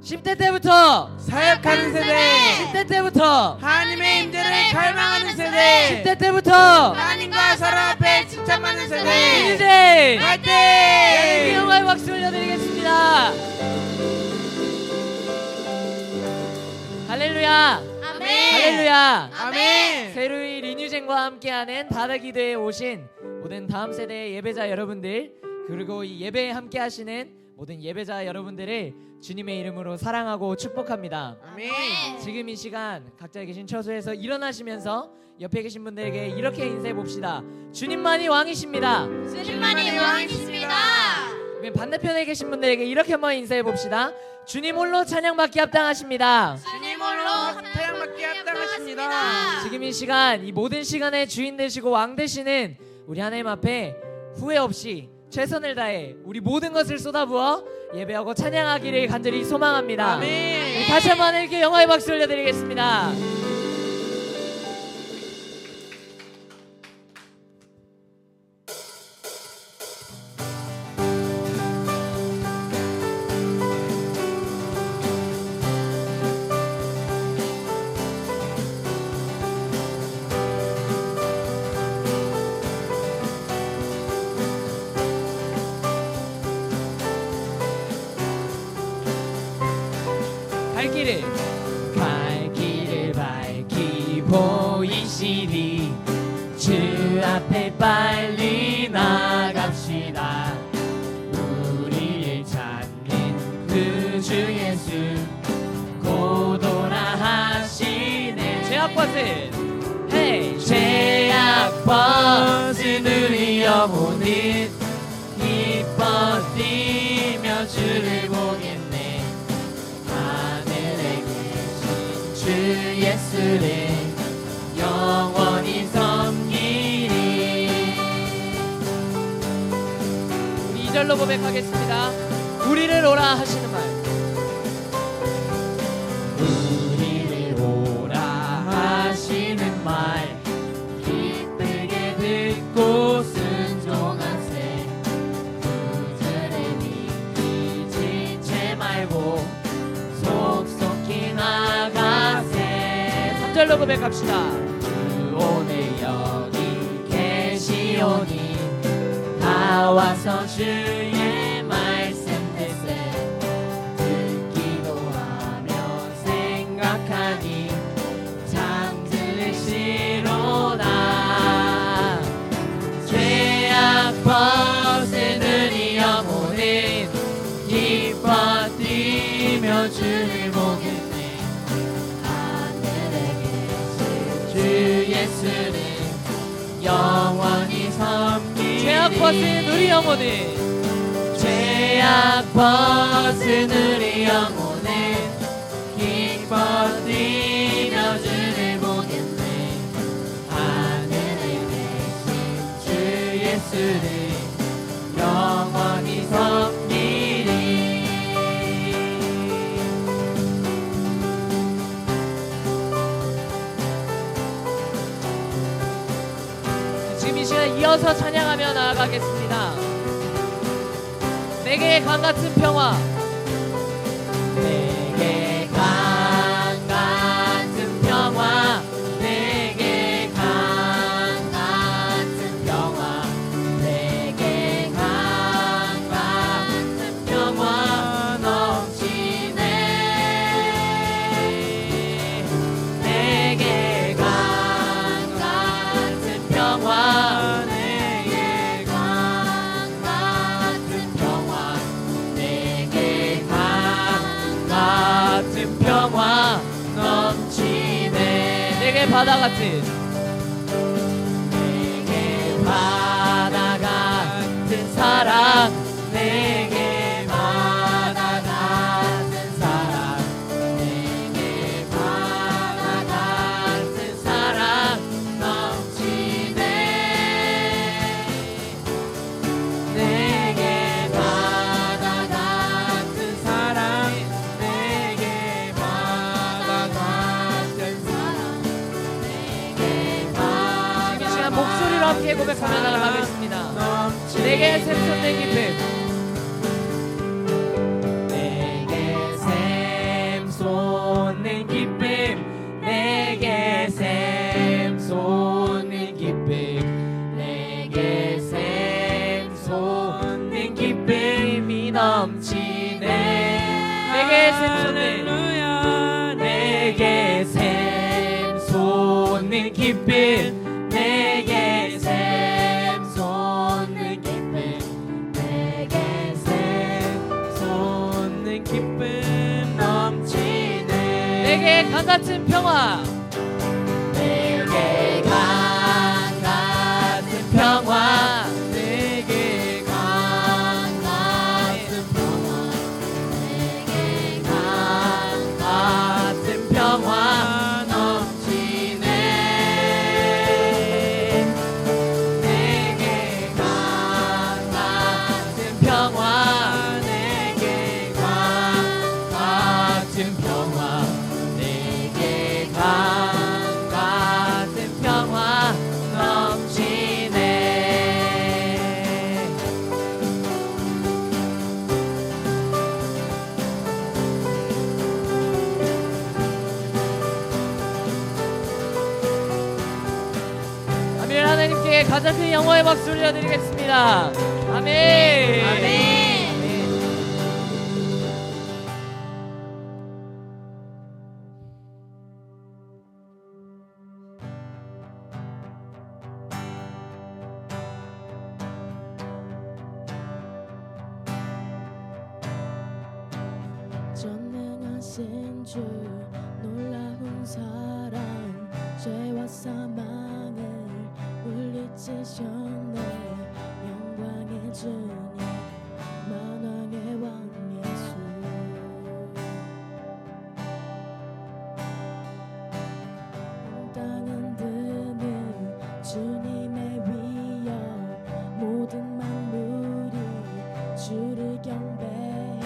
10대 때부터 사역하는 세대, 10대 때부터 하나님의 임재를 갈망하는 세대, 10대 때부터 하나님과 사랑 앞에 칭찬받는 세대. 이제 화이팅! 영광의 박수 올려드리겠습니다. 할렐루야. 아멘. 할렐루야. 아멘. 새로이 리뉴젠과 함께하는 바다기도에 오신 모든 다음 세대의 예배자 여러분들, 그리고 이 예배에 함께하시는 모든 예배자 여러분들을 주님의 이름으로 사랑하고 축복합니다. 아멘. 지금 이 시간 각자 계신 처소에서 일어나시면서 옆에 계신 분들에게 이렇게 인사해 봅시다. 주님만이 왕이십니다. 주님만이 왕이십니다. 그러면 반대편에 계신 분들에게 이렇게 한번 인사해 봅시다. 주님 홀로 찬양받기 합당하십니다. 주님 홀로 태양받기 합당하십니다. 지금 이 시간, 이 모든 시간의 주인 되시고 왕 되시는 우리 하나님 앞에 후회 없이 최선을 다해 우리 모든 것을 쏟아부어 예배하고 찬양하기를 간절히 소망합니다. 아멘. 다시 한번 이렇게 영광의 박수 올려드리겠습니다. 갈 길을 밝히 보이시니 주 앞에 빨리 나갑시다. 우리를 찾는 그 주 예수 고도라 하시네. 죄악 벗은 죄악 벗은 우리 영혼은 기뻐 뛰며 주를 보겠네. 주 예수를 영원히 섬기리. 우리 2절로 고백하겠습니다. 우리를 오라 하시는 말. 우리를 오라 하시는 말 기쁘게 듣고 순종한 새. 구절에 믿기 지체 말고 속속히 나가세. 3절로 고백합시다. 주 오늘 여기 계시오니 다 와서 주의 말씀 듣세. 듣기도 하며 생각하니 잠들시로다. 죄악 벗은 우리 영혼은 기뻐 뛰며 주를 보겠네. 하늘에 계신 주 예수는 영원히 섬기리. 죄악 벗은 우리 영혼은 죄악 벗은 우리 영혼은 기뻐 뛰며 주를 보겠네. 하늘에 계신 주 예수는 영원히 섬기리. 지금 이 시간 이어서 찬양하며 나아가겠습니다. 내게 강 같은 평화, 내게 강 같은 평화, 내게 강 같은 평화, 내게 강 같은 평화 넘치네. 내게 강 같은 평화, 내게 강 같은 평화, 내게 강 같은 평화 넘치네. 내게 바다 같은, 내게 바다 같은 사랑, 내게 바다 같은 사랑, 내게 바다 같은 사랑 넘치네. 내게 바다 같은 사랑, 내게 바다 같은 사랑, 내게 바다. 지금 이 시간 목소리로 함께 고백하며 나아가겠습니다. 내게 샘솟는 기쁨, 내게 기쁨 내게 샘솟는 기쁨이 넘치네 내게 샘솟는 내게 샘솟는 기쁨 내게 샘솟는 기쁨 내게 샘솟는 기쁨 넘치네 내게 강같은 평화 내게 강같은 평화 내게 강같은 평화 내게 강같은 평화 넘치네 내게 강같은 평화 내게 강같은 평화 내게 강같은 평화 넘치네 아멘. 하나님께 가장 큰 영광의 박수 올려드리겠습니다. 아멘. 아멘. 전능하신 주 놀라운 사랑 죄와 사망을 물리치셨네 영광의 주님 만왕의 왕 예수 땅은 드는 주님의 위엄 모든 만물이 주를 경배해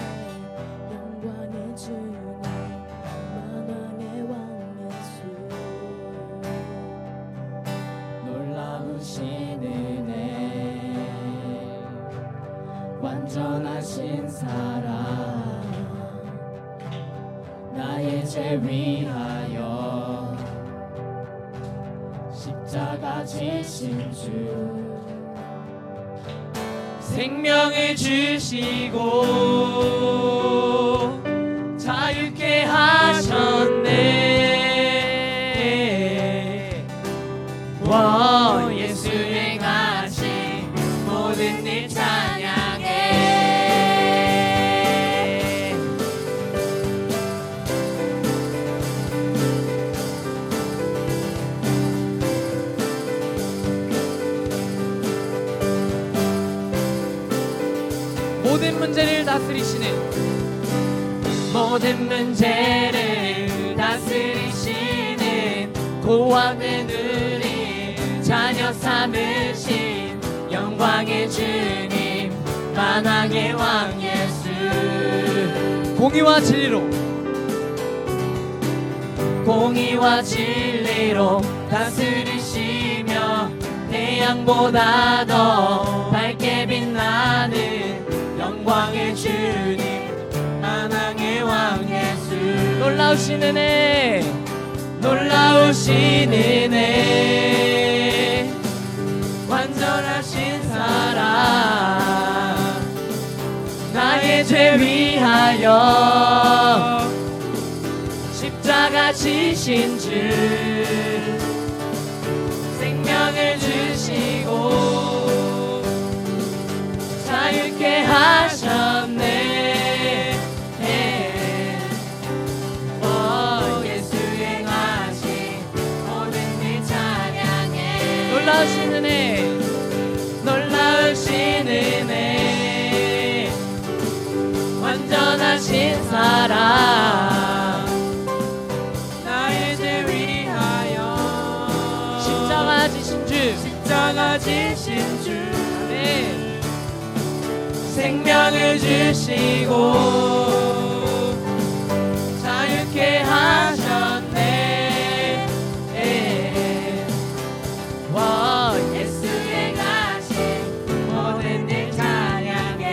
영광의 주님 만왕의 왕 예수 놀라우신 은혜 완전하신 사랑 나의 죄 위하여 십자가 지신 주 생명을 주시고 자유케 하셨네 와 예수 행하신 모든 일 찬양해 모든 문제를 다스리시는 모든 문제를 다스리시는 고아된 우리 자녀 삼으신 영광의 주님 만왕의 왕 예수 공의와 진리로 다스리시며 태양보다 더 밝게 빛나는 영광의 주님 만왕의 왕 예수 놀라우신 은혜 완전하신 사랑 나의 죄 위하여 십자가 지신 주 생명을 주시고 자유케 하셨네 놀라우신 은혜 완전하신 사랑 나의 죄 위하여 십자가 지신 주 네. 생명을 주시고 자유케 하셨네 와 예수 행하신 모든 일 찬양해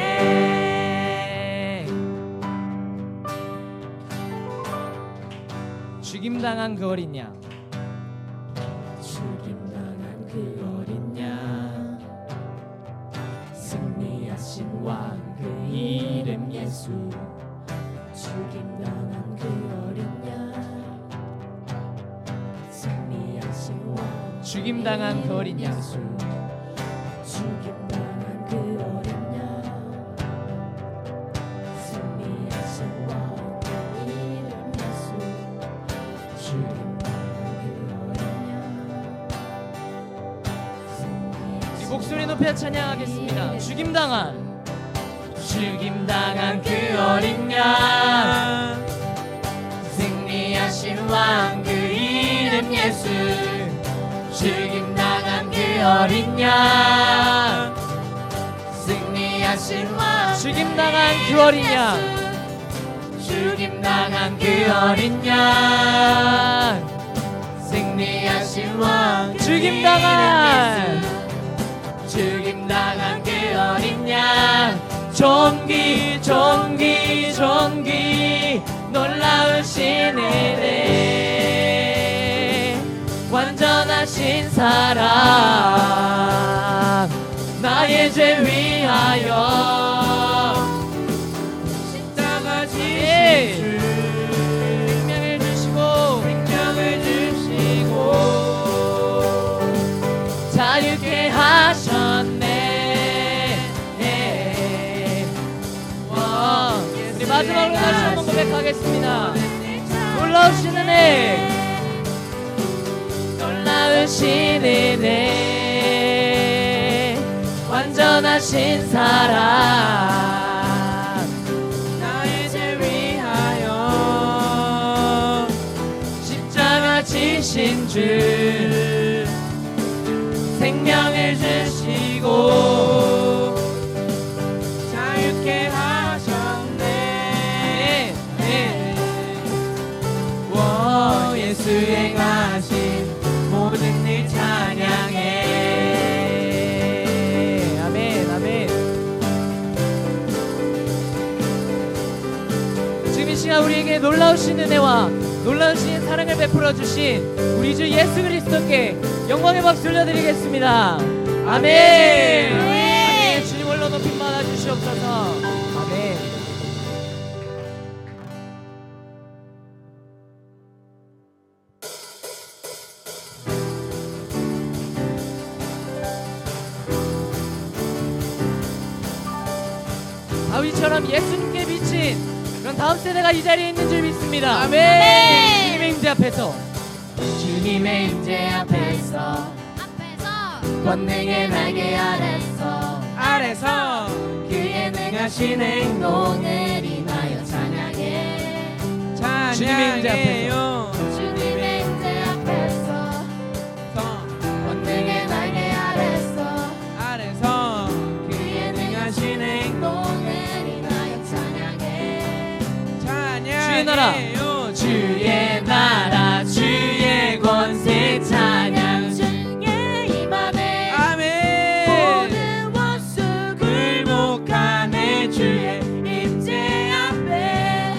죽임당한 그 어린 양 죽임당한 그 예수 죽임당한 그 어린 양 승리하신 왕 죽임당한 그 어린 양 예수 죽임당한 그 어린 양 승리하신 왕 이름 예수 죽임당한 그 어린 양 우리 목소리 높여 찬양하겠습니다. 죽임당한 그 어린 양 승리하신 왕 그 이름 예수 죽임당한 그 어린 양 승리하신 왕 죽임당한 그 어린 양 죽임당한 그 어린 양 승리하신 왕 죽임당한 그 어린 양 존귀 놀라우신 은혜 완전하신 사랑 나의 죄 위하여 십자가 지신 주 생명을 주시고 자유케 하셨네. 우리 마지막으로 다시 한번 고백하겠습니다. 놀라우신 은혜 완전하신 사랑 나의 죄 위하여 십자가 지신 주 생명을 주시고 자유케 하셨네. 예수 행하신 모든 일 찬양해. 아멘 아멘. 지금 이 시간 우리에게 놀라우신 은혜와 놀라우신 사랑을 베풀어 주신 우리 주 예수 그리스도께 영광의 박수 돌려드리겠습니다. 아멘. 아멘. 주님 홀로 높임 받아 주시옵소서. 아멘. 다윗처럼 예수님께 비친 그런 다음 세대가 이 자리에 있는 줄 믿습니다. 아멘. 주님의 임재 앞에서 주님의 임재 앞에서 권능의 날개 아래서 그의 능하신 행동을 인하여 찬양해. 주님의 임재 앞에서 주님의 임재 앞에서 권능의 날개 아래서 그의 능하신 행동을 인하여 찬양해. 주의 나라 주의 나라 주의 권세 찬양 주의 임하네. 아멘. 모든 원수 굴복하네 주의 임재 앞에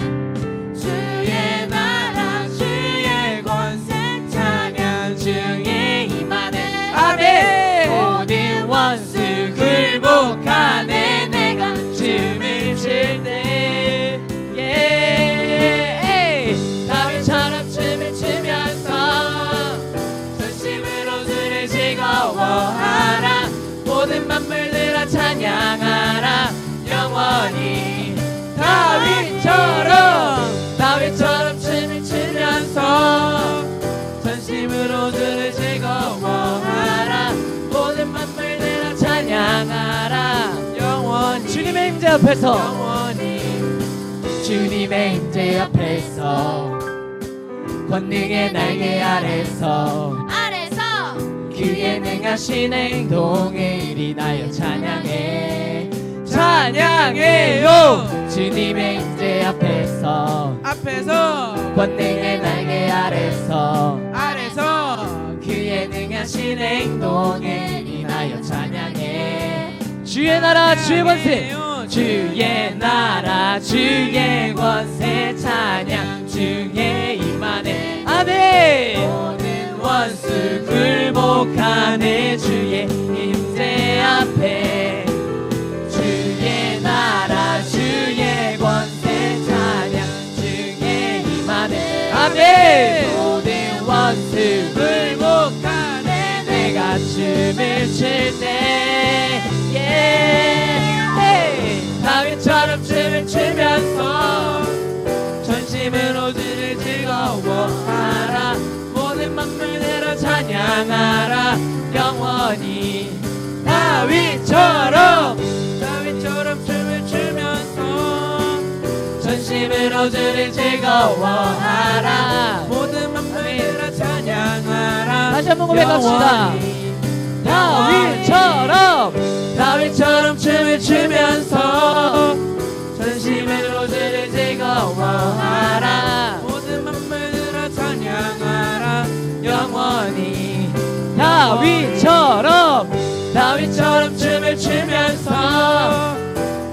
주의 나라 주의 권세 찬양 주의 임하네. 아멘. 모든 원수 굴복하네 내가 춤을 출때 다윗처럼 춤을 추면서 전심으로 주를 즐거워하라. 모든 만물들아 찬양하라 영원히. 다윗처럼 춤을 추면서 전심으로 주를 즐거워하라. 모든 만물들아 찬양하라 영원히. 주님의 임재 앞에서 영원히. 주님의 임재 앞에서 권능의 날개 아래서 그의 능하신 행동을 인하여 찬양해. 찬양해요. 주님의 임재 앞에서 권능의 날개 아래서 그의 능하신 행동을 인하여 찬양해. 주의 나라 주의 권세 주의 나라 주의 권세 찬양 주의 임하네. 아멘. 모든 원수 굴복하네 주의 임재 앞에 주의 나라 주의 권세 내가 춤을 출때 다윗처럼 춤을 추면서 전심으로 주를 즐거워하라. 모든 만물대로 찬양하라. 영원히 다윗처럼 춤을 추면서 전심으로 주를 즐거워하라. 모든 만물들아 찬양하라. 다시 한번 고백합시다. 다윗처럼 춤을 추면서 전심으로 주를 즐거워하라. 모든 만물들아 찬양하라. 영원히 다윗처럼 춤을 추면서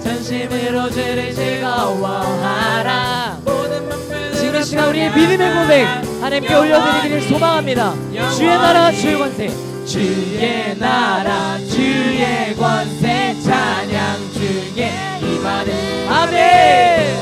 전심으로 주를 즐거워하라. 모든 만물들아 지금 이 시간 우리의 믿음의 고백 하나님께 올려드리기를 소망합니다. 주의 나라 주의 권세, 주의 나라 주의 권세, 찬양 주의 임하는 아멘.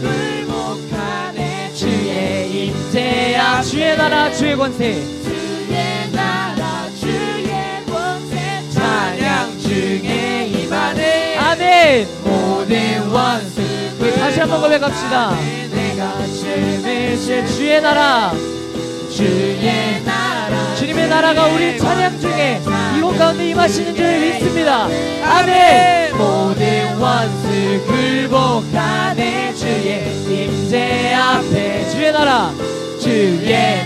굴복하네. 주의 임재야 주의 나라 주의 권세, 주의 나라 주의 권세, 찬양 주의 임하는 아멘. 모든 원수 우리 다시 한번 고백합시다. 내가 춤을 출 주의 나라 주님의 나라가 우리 찬양 중에 이곳 가운데 임하시는 줄 믿습니다. 아멘. 모든 원수 굴복하네. 주의 임재 앞에 주의 나라 주의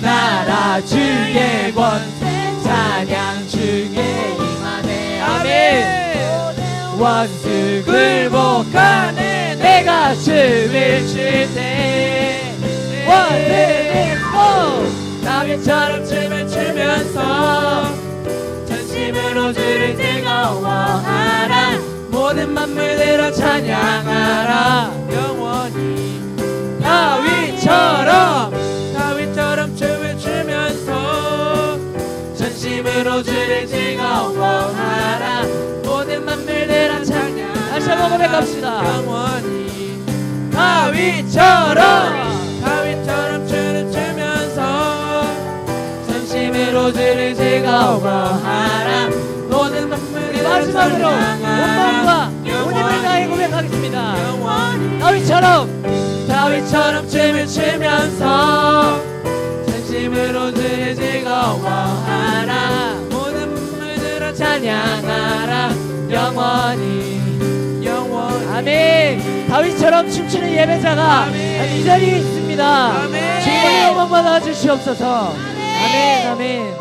권세, 찬양 주의 임하네. 아멘. 원수 굴복하네. 내가 춤을 출때 다윗처럼 춤을 추면서 전심으로 주를 즐거워하라. 모든 만물대로 찬양하라. 영원히 다윗처럼 춤을 추면서 전심으로 주를 즐거워하라. 모든 만물대로 찬양. 다시 한번 고백합시다. 영원히 다윗처럼 춤을 추면서 전심으로 주를 즐거워하라. 모든 만물이 마지막으로 온 마음과 온 힘을 다해 고백하겠습니다. 다윗처럼 춤을 추면서 전심으로 주를 즐거워하라. 모든 만물들아 찬양하라. 영원히 아멘. 다윗처럼 춤추는 예배자가 이 자리에 있습니다. 아멘. 주님의 영광 받아 주시옵소서. 아멘. 아멘.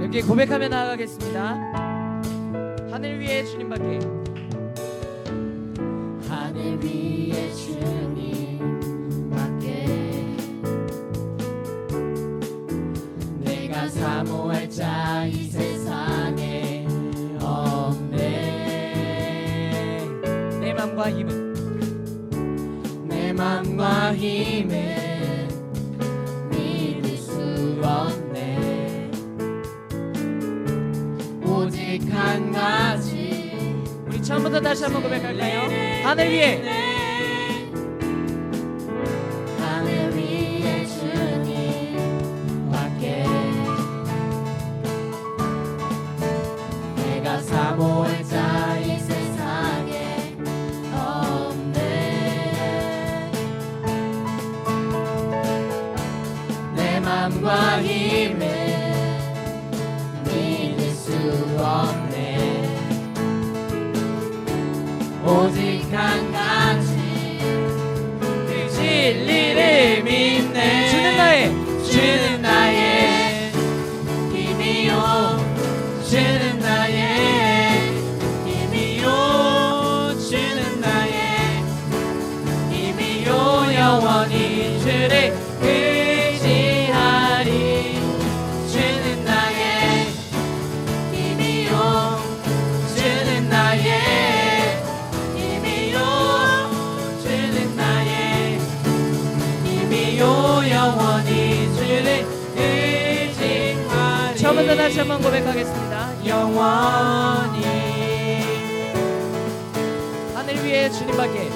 이렇게 고백하며 나아가겠습니다. 하늘 위에 주님밖에, 하늘 위에 주님밖에 내가 사모할 자 이 세상에 없네. 내 맘과 힘은 내 맘과 힘은 믿을 수 없네. 오직 한 가지 우리 처음부터 다시 한번 고백할까요? 하늘 위에 하늘 위에 주님밖에 내가 사모할 자 이 세상에 없네. 내 맘과 힘을 믿을 수 없네. 오직 한 가지 그 진리를 믿네. 주는 나의 힘이요. 주는 나의 힘이요. 주는 나의 힘이요. 영원히 주를 의지하리. 주는 나의 힘이요. 주는 나의 다시 한번 고백하겠습니다. 영원히 하늘 위에 주님밖에.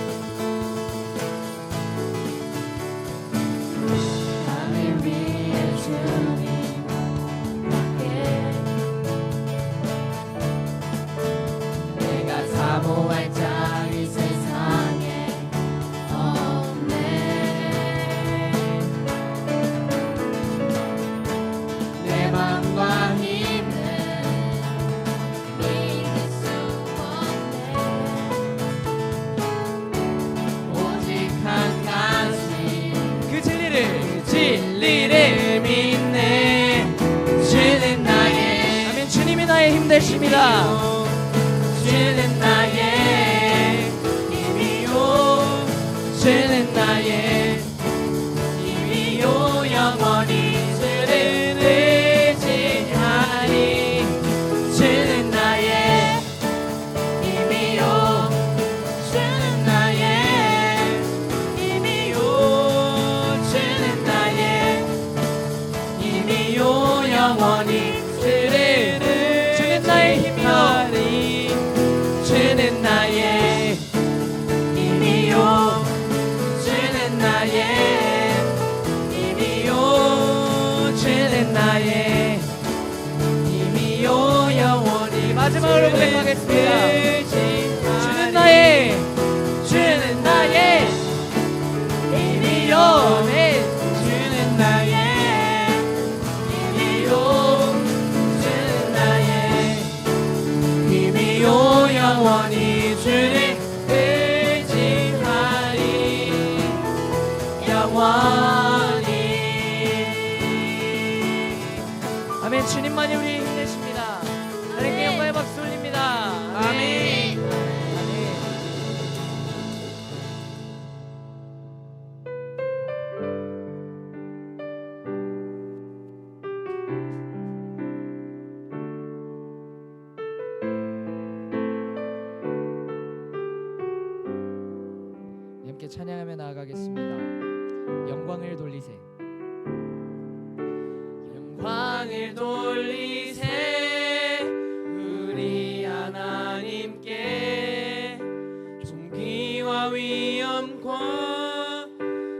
하늘 위에 주님밖에 내가 사모할 자 이 세상에 없네. 내 맘과 힘은 믿을 수 없네. 오직 한 가지 그 진리를 진리를 믿네. 주는 나의 아멘. 주님이 나의 힘 되십니다. 주는 나의 힘이요. 주는 나의 힘이요. 영원히 주를 의지하리. 주는 나의 힘이요. 주는 나의 힘이요. 주는 나의 힘이요. 영원히 주를 주는 나의 힘이요. 의지하리. 주는 나의 힘이요. 주는 나의 힘이요. 주는 나의 힘이요. 영원히 마지막으로 고백하겠습니다. 의지하리. 주는 나의 주는 나의 힘이요. 네. 주는 나의 힘이요. 주는 나의 힘이요. 영원히 주를 의지하리. 영원히. 아멘. 주님만이 우리의 힘 되십니다. 하나님께 영광의 박수 올립니다. 아멘. 아멘. 함께 찬양하며 나아가겠습니다. 영광을 돌리세. 영광을 돌리세. 우리 하나님께 존귀와 위엄과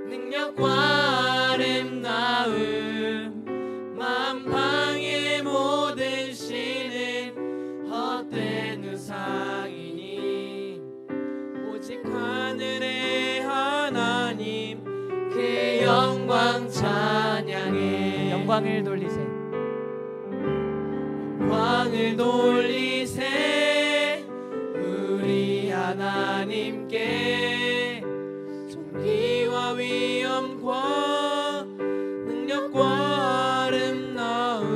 능력과 아름다움 만방의 모든 신은 헛된 우상이니 오직 하늘의 하나님 그 영광 찬양해. 영광을 돌리세. 영광을 돌리세. 우리 하나님께 존귀와 위엄과 능력과 아름다움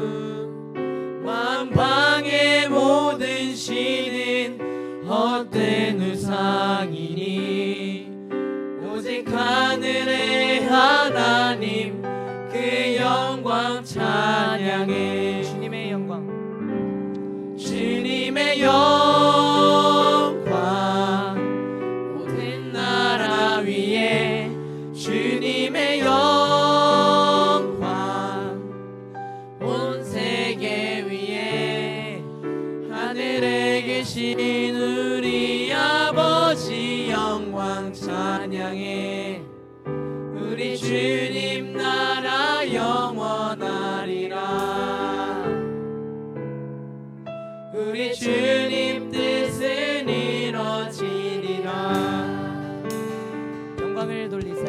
만방의 모든 신은 헛된 우상이니 오직 하늘의 하나님 그 영광 찬양해. 주님의 영광. 주님의 영광 모든 나라 위에 주님의 영광 온 세계 위에 하늘에 계신 우리 아버지 영광 찬양해. 우리 주님 나라 영원하리라. 우리 주님 뜻은 이뤄지리라. 영광을 돌리세.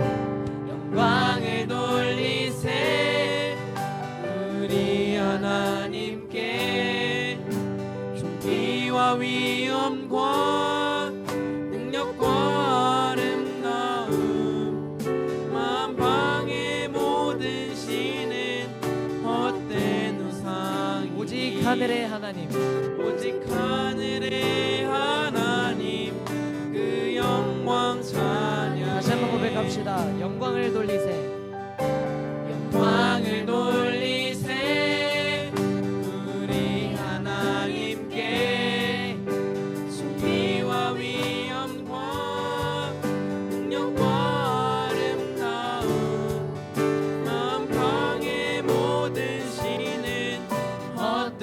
영광을 돌리세. 우리 하나님께 존귀와 위엄과 능력과 아름다움 만방의 모든 신은 헛된 우상. 오직 하늘의 하나님. 오직 하늘의 하나님 그 영광 찬양. 다시 한번 고백합시다. 영광을 돌리세. 영광을 돌리세. 우리 하나님께 존귀와 위엄과 능력과 아름다움 만방의 모든 신은 헛된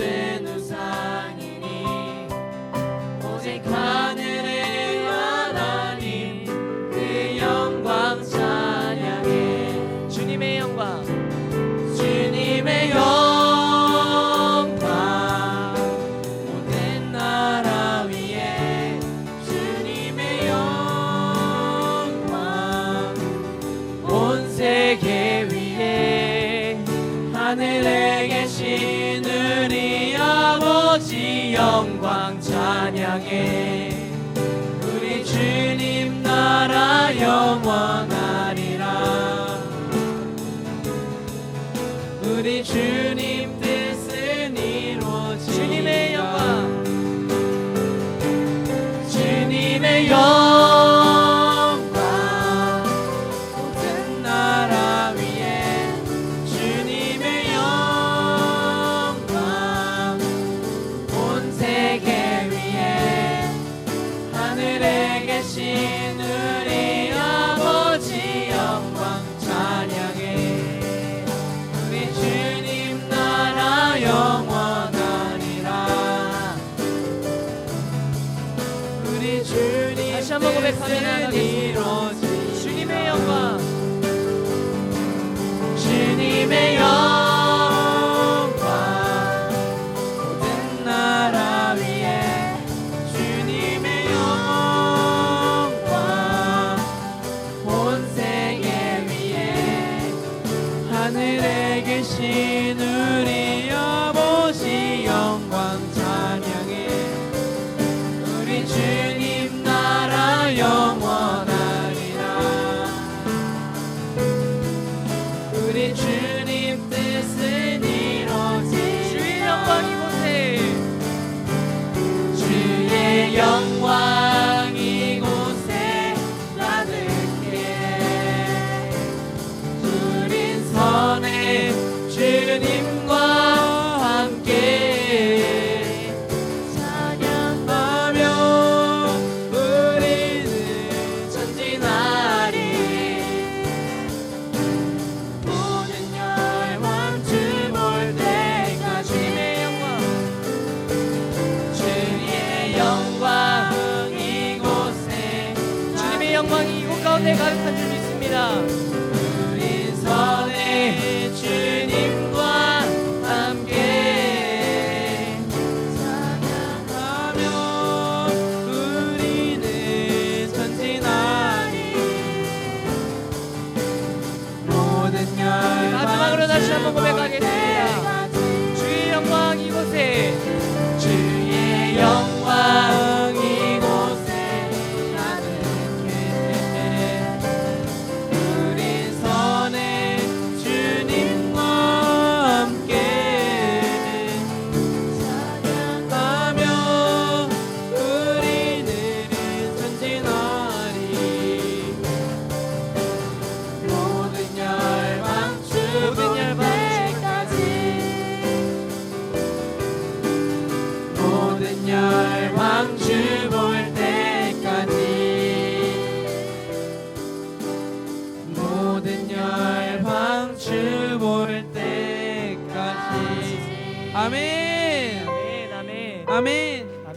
찬양해. 우리 주님 나라 영원하리라. 우리 주님 뜻은 이루어지리라. 주님의 영광, 주님의 영광 모든 나라 위에 주님의 영광 온 세계 위에 하늘에 계신 우리 아버지 영광 찬양해. 우리 주님 나라 영원하리라. 우리 주님 다시 한번 고백하며 나아가겠습니다. 주님의 영광, 주님의 영광 모든 나라 위에 주님의 영광 온 세계 위에 하늘에 계신 우리 아버지 영광 찬양해. 우리 주님 나라 영원하리라. 우리 주님 뜻은 이루어지리라. 주의 영광 이곳에, 주의 영광 이곳에 가득해. 우린 선해 주님과 함께 찬양하며 우리는 전진하리. 모든 열왕 주 볼 때까지 주의 영광 이곳에 주님의 영광이 이곳 가운데 가득한 줄 믿습니다. 우리 선해 주님과 함께 찬양하며 우리는 전진하리. 모든 열방 마지막으로 다시 한번 고백하겠습니다. 주의 영광 이곳에, 주의 영광 이곳에 가득해. 우리 선해 주님과 함께 찬양하며 우리는 전진하리. 모든 열방 주 모든 열방 모든 열방 주 볼 때까지 모든 열방 주 볼 때까지. 아멘. 아멘, 아멘, 아멘. 아멘.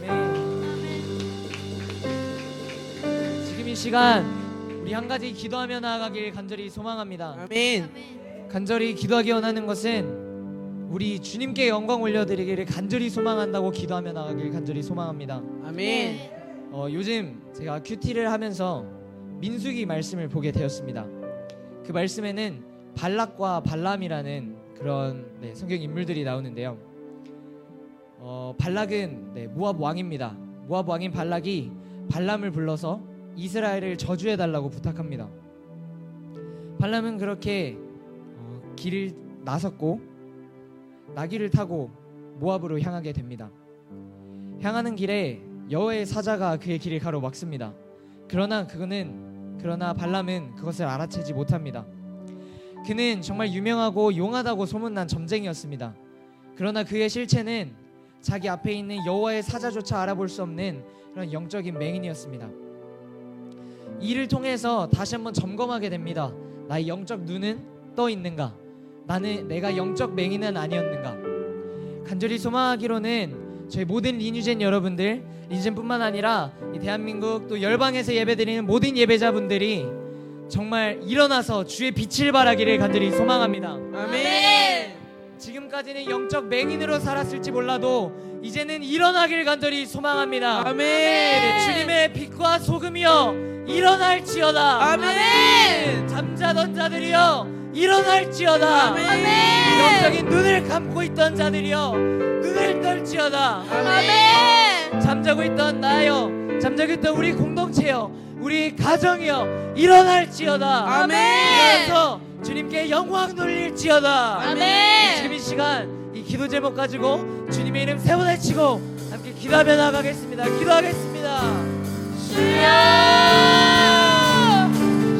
지금 이 시간 우리 한 가지 기도하며 나아가길 간절히 소망합니다. 아멘. 간절히 기도하기 원하는 것은 우리 주님께 영광 올려드리기를 간절히 소망한다고 기도하며 나가길 간절히 소망합니다. 아멘. 요즘 제가 큐티를 하면서 민수기 말씀을 보게 되었습니다. 그 말씀에는 발락과 발람이라는 그런 성경 인물들이 나오는데요. 발락은 모압 왕입니다. 모압 왕인 발락이 발람을 불러서 이스라엘을 저주해달라고 부탁합니다. 발람은 그렇게 길을 나섰고 나귀를 타고 모압으로 향하게 됩니다. 향하는 길에 여호와의 사자가 그의 길을 가로막습니다. 그러나 발람은 그것을 알아채지 못합니다. 그는 정말 유명하고 용하다고 소문난 점쟁이였습니다. 그러나 그의 실체는 자기 앞에 있는 여호와의 사자조차 알아볼 수 없는 그런 영적인 맹인이었습니다. 이를 통해서 다시 한번 점검하게 됩니다. 나의 영적 눈은 떠 있는가? 내가 영적 맹인은 아니었는가? 간절히 소망하기로는 저희 모든 리뉴젠 여러분들, 리뉴젠뿐만 아니라 이 대한민국 또 열방에서 예배드리는 모든 예배자분들이 정말 일어나서 주의 빛을 발하기를 간절히 소망합니다. 아멘. 지금까지는 영적 맹인으로 살았을지 몰라도 이제는 일어나길 간절히 소망합니다. 아멘. 주님의 빛과 소금이여 일어날지어다. 아멘. 잠자던 자들이여 일어날지어다. 아멘. 영적인 눈을 감고 있던 자들이여 눈을 떨지어다. 아멘. 잠자고 있던 나여, 잠자고 있던 우리 공동체여, 우리 가정이여 일어날지어다. 아멘. 일어나서 주님께 영광 돌릴지어다. 아멘. 지금 이 시간 이 기도 제목 가지고 주님의 이름 세워달치고 함께 기도하며 나가겠습니다. 기도하겠습니다. 주여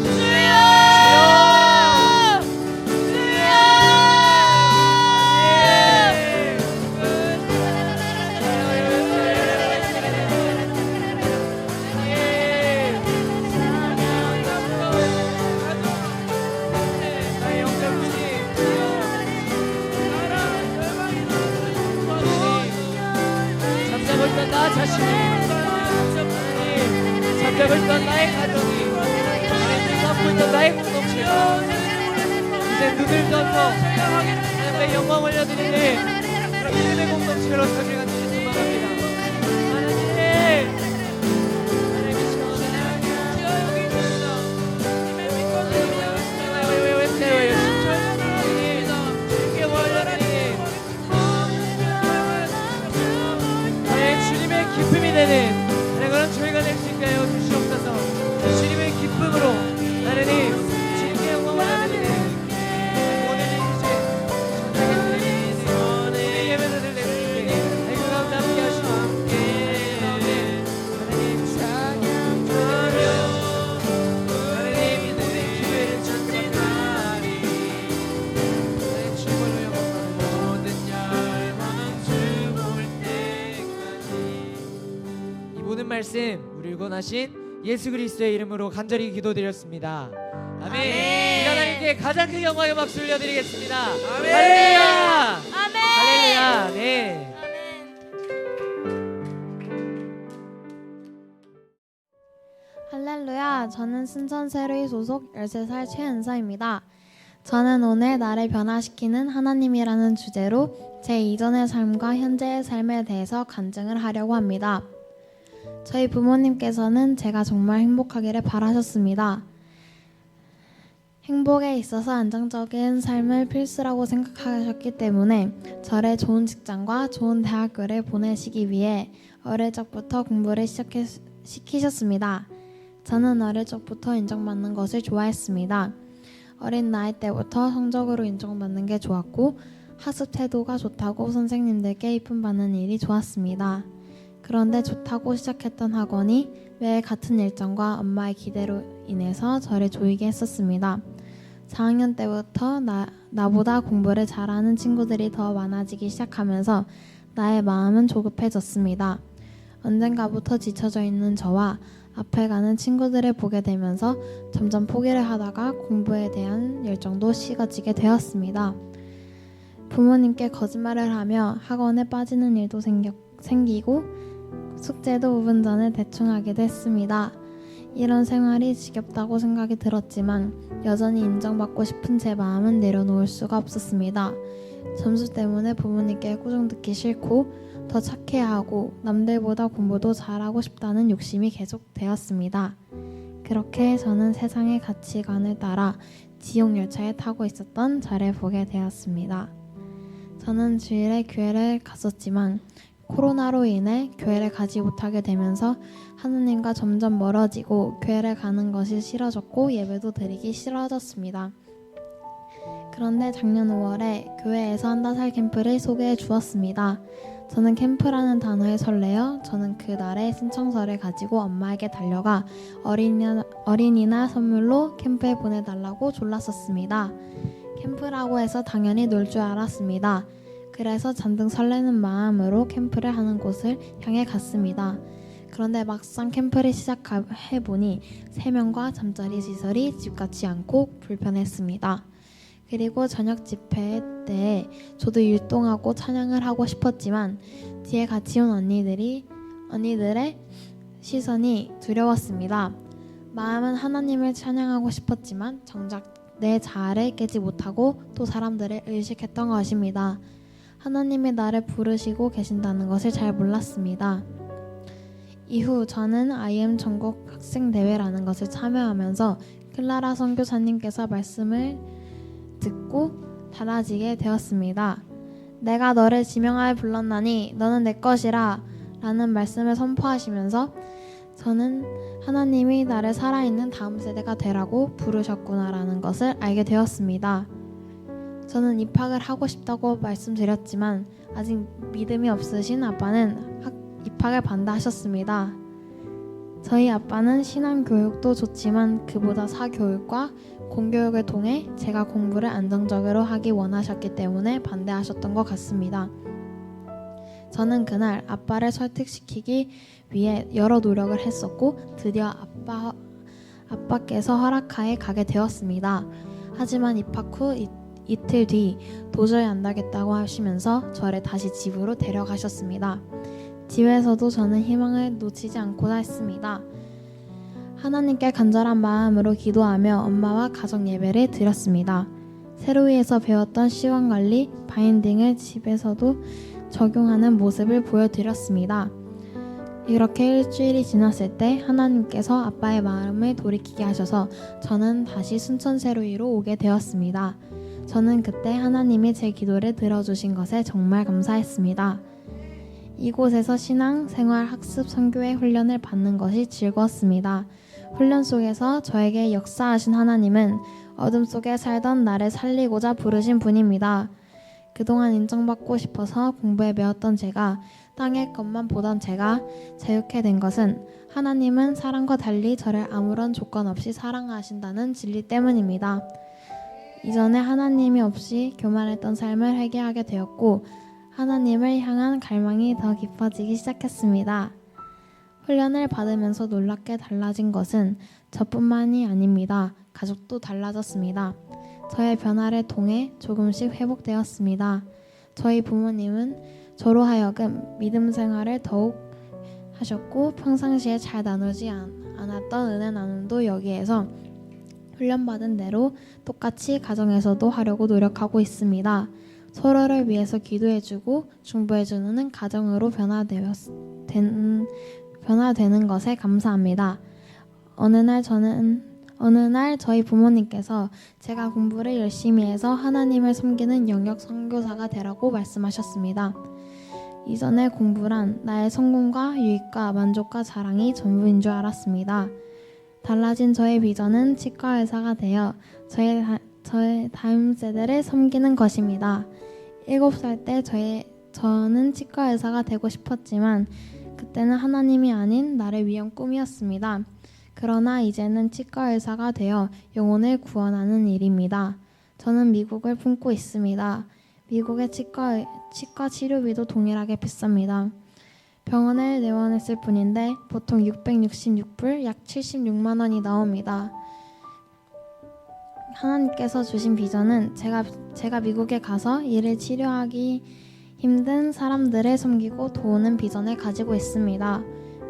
주여 잠자고 있던 나 자신이, 잠자고 있던 나의 가정이, 잠자고 있던 나의 공동체가 이제 눈을 떠서 하나님의 영광 올려드리는 그런 믿음의 공동체로 저희가 소망합니다. 하나님, 하나님의 시간에 여기 있습니다. 주님께 올려드리는 주님의 기쁨이 되는 그런 저희가 될 수 있게 하여 주시옵소서. 주님의 기쁨으로 하나님 주님께 영광을 올려드리는 오늘 이 주제 예배를 드리는 그 가운데 함께 하시고 하나님 찬양하며 하나님 우리 기회를 찾게 하나님 주님으로 영광을 모든 열망 죽을 때까지. 이 모든 말씀 우리 권하신 예수 그리스도의 이름으로 간절히 기도드렸습니다. 아멘. 우리 하나님께 가장 큰 영광의 박수 올려드리겠습니다. 아멘. 할렐루야. 아멘. 할렐루야. 네. 할렐루야. 저는 순천세로이 소속 13살 최은서입니다. 저는 오늘 나를 변화시키는 하나님이라는 주제로 제 이전의 삶과 현재의 삶에 대해서 간증을 하려고 합니다. 저희 부모님께서는 제가 정말 행복하기를 바라셨습니다. 행복에 있어서 안정적인 삶을 필수라고 생각하셨기 때문에 저를 좋은 직장과 좋은 대학교를 보내시기 위해 어릴 적부터 공부를 시키셨습니다. 저는 어릴 적부터 인정받는 것을 좋아했습니다. 어린 나이 때부터 성적으로 인정받는 게 좋았고 학습 태도가 좋다고 선생님들께 이쁨받는 일이 좋았습니다. 그런데 좋다고 시작했던 학원이 매일 같은 일정과 엄마의 기대로 인해서 저를 조이게 했었습니다. 4학년 때부터 나보다 공부를 잘하는 친구들이 더 많아지기 시작하면서 나의 마음은 조급해졌습니다. 언젠가부터 지쳐져 있는 저와 앞에 가는 친구들을 보게 되면서 점점 포기를 하다가 공부에 대한 열정도 식어지게 되었습니다. 부모님께 거짓말을 하며 학원에 빠지는 일도 생기고 숙제도 5분 전에 대충 하기도 했습니다. 이런 생활이 지겹다고 생각이 들었지만 여전히 인정받고 싶은 제 마음은 내려놓을 수가 없었습니다. 점수 때문에 부모님께 꾸중 듣기 싫고 더 착해야 하고 남들보다 공부도 잘하고 싶다는 욕심이 계속되었습니다. 그렇게 저는 세상의 가치관을 따라 지옥열차에 타고 있었던 저를 보게 되었습니다. 저는 주일에 교회를 갔었지만 코로나로 인해 교회를 가지 못하게 되면서 하느님과 점점 멀어지고 교회를 가는 것이 싫어졌고 예배도 드리기 싫어졌습니다. 그런데 작년 5월에 교회에서 한달살 캠프를 소개해 주었습니다. 저는 캠프라는 단어에 설레어 저는 그날의 신청서를 가지고 엄마에게 달려가 어린이날 선물로 캠프에 보내달라고 졸랐었습니다. 캠프라고 해서 당연히 놀 줄 알았습니다. 그래서 잔뜩 설레는 마음으로 캠프를 하는 곳을 향해 갔습니다. 그런데 막상 캠프를 시작해보니 3명과 잠자리 시설이 집 같지 않고 불편했습니다. 그리고 저녁 집회 때 저도 율동하고 찬양을 하고 싶었지만 뒤에 같이 온 언니들의 시선이 두려웠습니다. 마음은 하나님을 찬양하고 싶었지만 정작 내 자아를 깨지 못하고 또 사람들을 의식했던 것입니다. 하나님이 나를 부르시고 계신다는 것을 잘 몰랐습니다. 이후 저는 IM 전국 학생대회라는 것을 참여하면서 클라라 선교사님께서 말씀을 듣고 달라지게 되었습니다. 내가 너를 지명하여 불렀나니 너는 내 것이라 라는 말씀을 선포하시면서 저는 하나님이 나를 살아있는 다음 세대가 되라고 부르셨구나라는 것을 알게 되었습니다. 저는 입학을 하고 싶다고 말씀드렸지만 아직 믿음이 없으신 아빠는 입학을 반대하셨습니다. 저희 아빠는 신앙교육도 좋지만 그보다 사교육과 공교육을 통해 제가 공부를 안정적으로 하기 원하셨기 때문에 반대하셨던 것 같습니다. 저는 그날 아빠를 설득시키기 위해 여러 노력을 했었고 드디어 아빠께서 허락하에 가게 되었습니다. 하지만 입학 후 이틀 뒤 도저히 안 되겠다고 하시면서 저를 다시 집으로 데려가셨습니다. 집에서도 저는 희망을 놓치지 않고자 했습니다. 하나님께 간절한 마음으로 기도하며 엄마와 가정 예배를 드렸습니다. 세로이에서 배웠던 시간관리, 바인딩을 집에서도 적용하는 모습을 보여드렸습니다. 이렇게 일주일이 지났을 때 하나님께서 아빠의 마음을 돌이키게 하셔서 저는 다시 순천 세로이로 오게 되었습니다. 저는 그때 하나님이 제 기도를 들어주신 것에 정말 감사했습니다. 이곳에서 신앙, 생활, 학습, 선교의 훈련을 받는 것이 즐거웠습니다. 훈련 속에서 저에게 역사하신 하나님은 어둠 속에 살던 나를 살리고자 부르신 분입니다. 그동안 인정받고 싶어서 공부에 매었던 제가 땅의 것만 보던 제가 자유케 된 것은 하나님은 사랑과 달리 저를 아무런 조건 없이 사랑하신다는 진리 때문입니다. 이전에 하나님이 없이 교만했던 삶을 회개하게 되었고 하나님을 향한 갈망이 더 깊어지기 시작했습니다. 훈련을 받으면서 놀랍게 달라진 것은 저뿐만이 아닙니다. 가족도 달라졌습니다. 저의 변화를 통해 조금씩 회복되었습니다. 저희 부모님은 저로 하여금 믿음 생활을 더욱 하셨고 평상시에 잘 나누지 않았던 은혜 나눔도 여기에서 훈련받은 대로 똑같이 가정에서도 하려고 노력하고 있습니다. 서로를 위해서 기도해주고 중보해주는 가정으로 변화되는 것에 감사합니다. 어느 날 저희 부모님께서 제가 공부를 열심히 해서 하나님을 섬기는 영역 선교사가 되라고 말씀하셨습니다. 이전에 공부란 나의 성공과 유익과 만족과 자랑이 전부인 줄 알았습니다. 달라진 저의 비전은 치과 의사가 되어 저의 다음 세대를 섬기는 것입니다. 7살 때 저는 치과 의사가 되고 싶었지만 그때는 하나님이 아닌 나를 위한 꿈이었습니다. 그러나 이제는 치과 의사가 되어 영혼을 구원하는 일입니다. 저는 미국을 품고 있습니다. 미국의 치과 치료비도 동일하게 비쌉니다. 병원을 내원했을 뿐인데 보통 666불, 약 76만 원이 나옵니다. 하나님께서 주신 비전은 제가 미국에 가서 이를 치료하기 힘든 사람들을 섬기고 도우는 비전을 가지고 있습니다.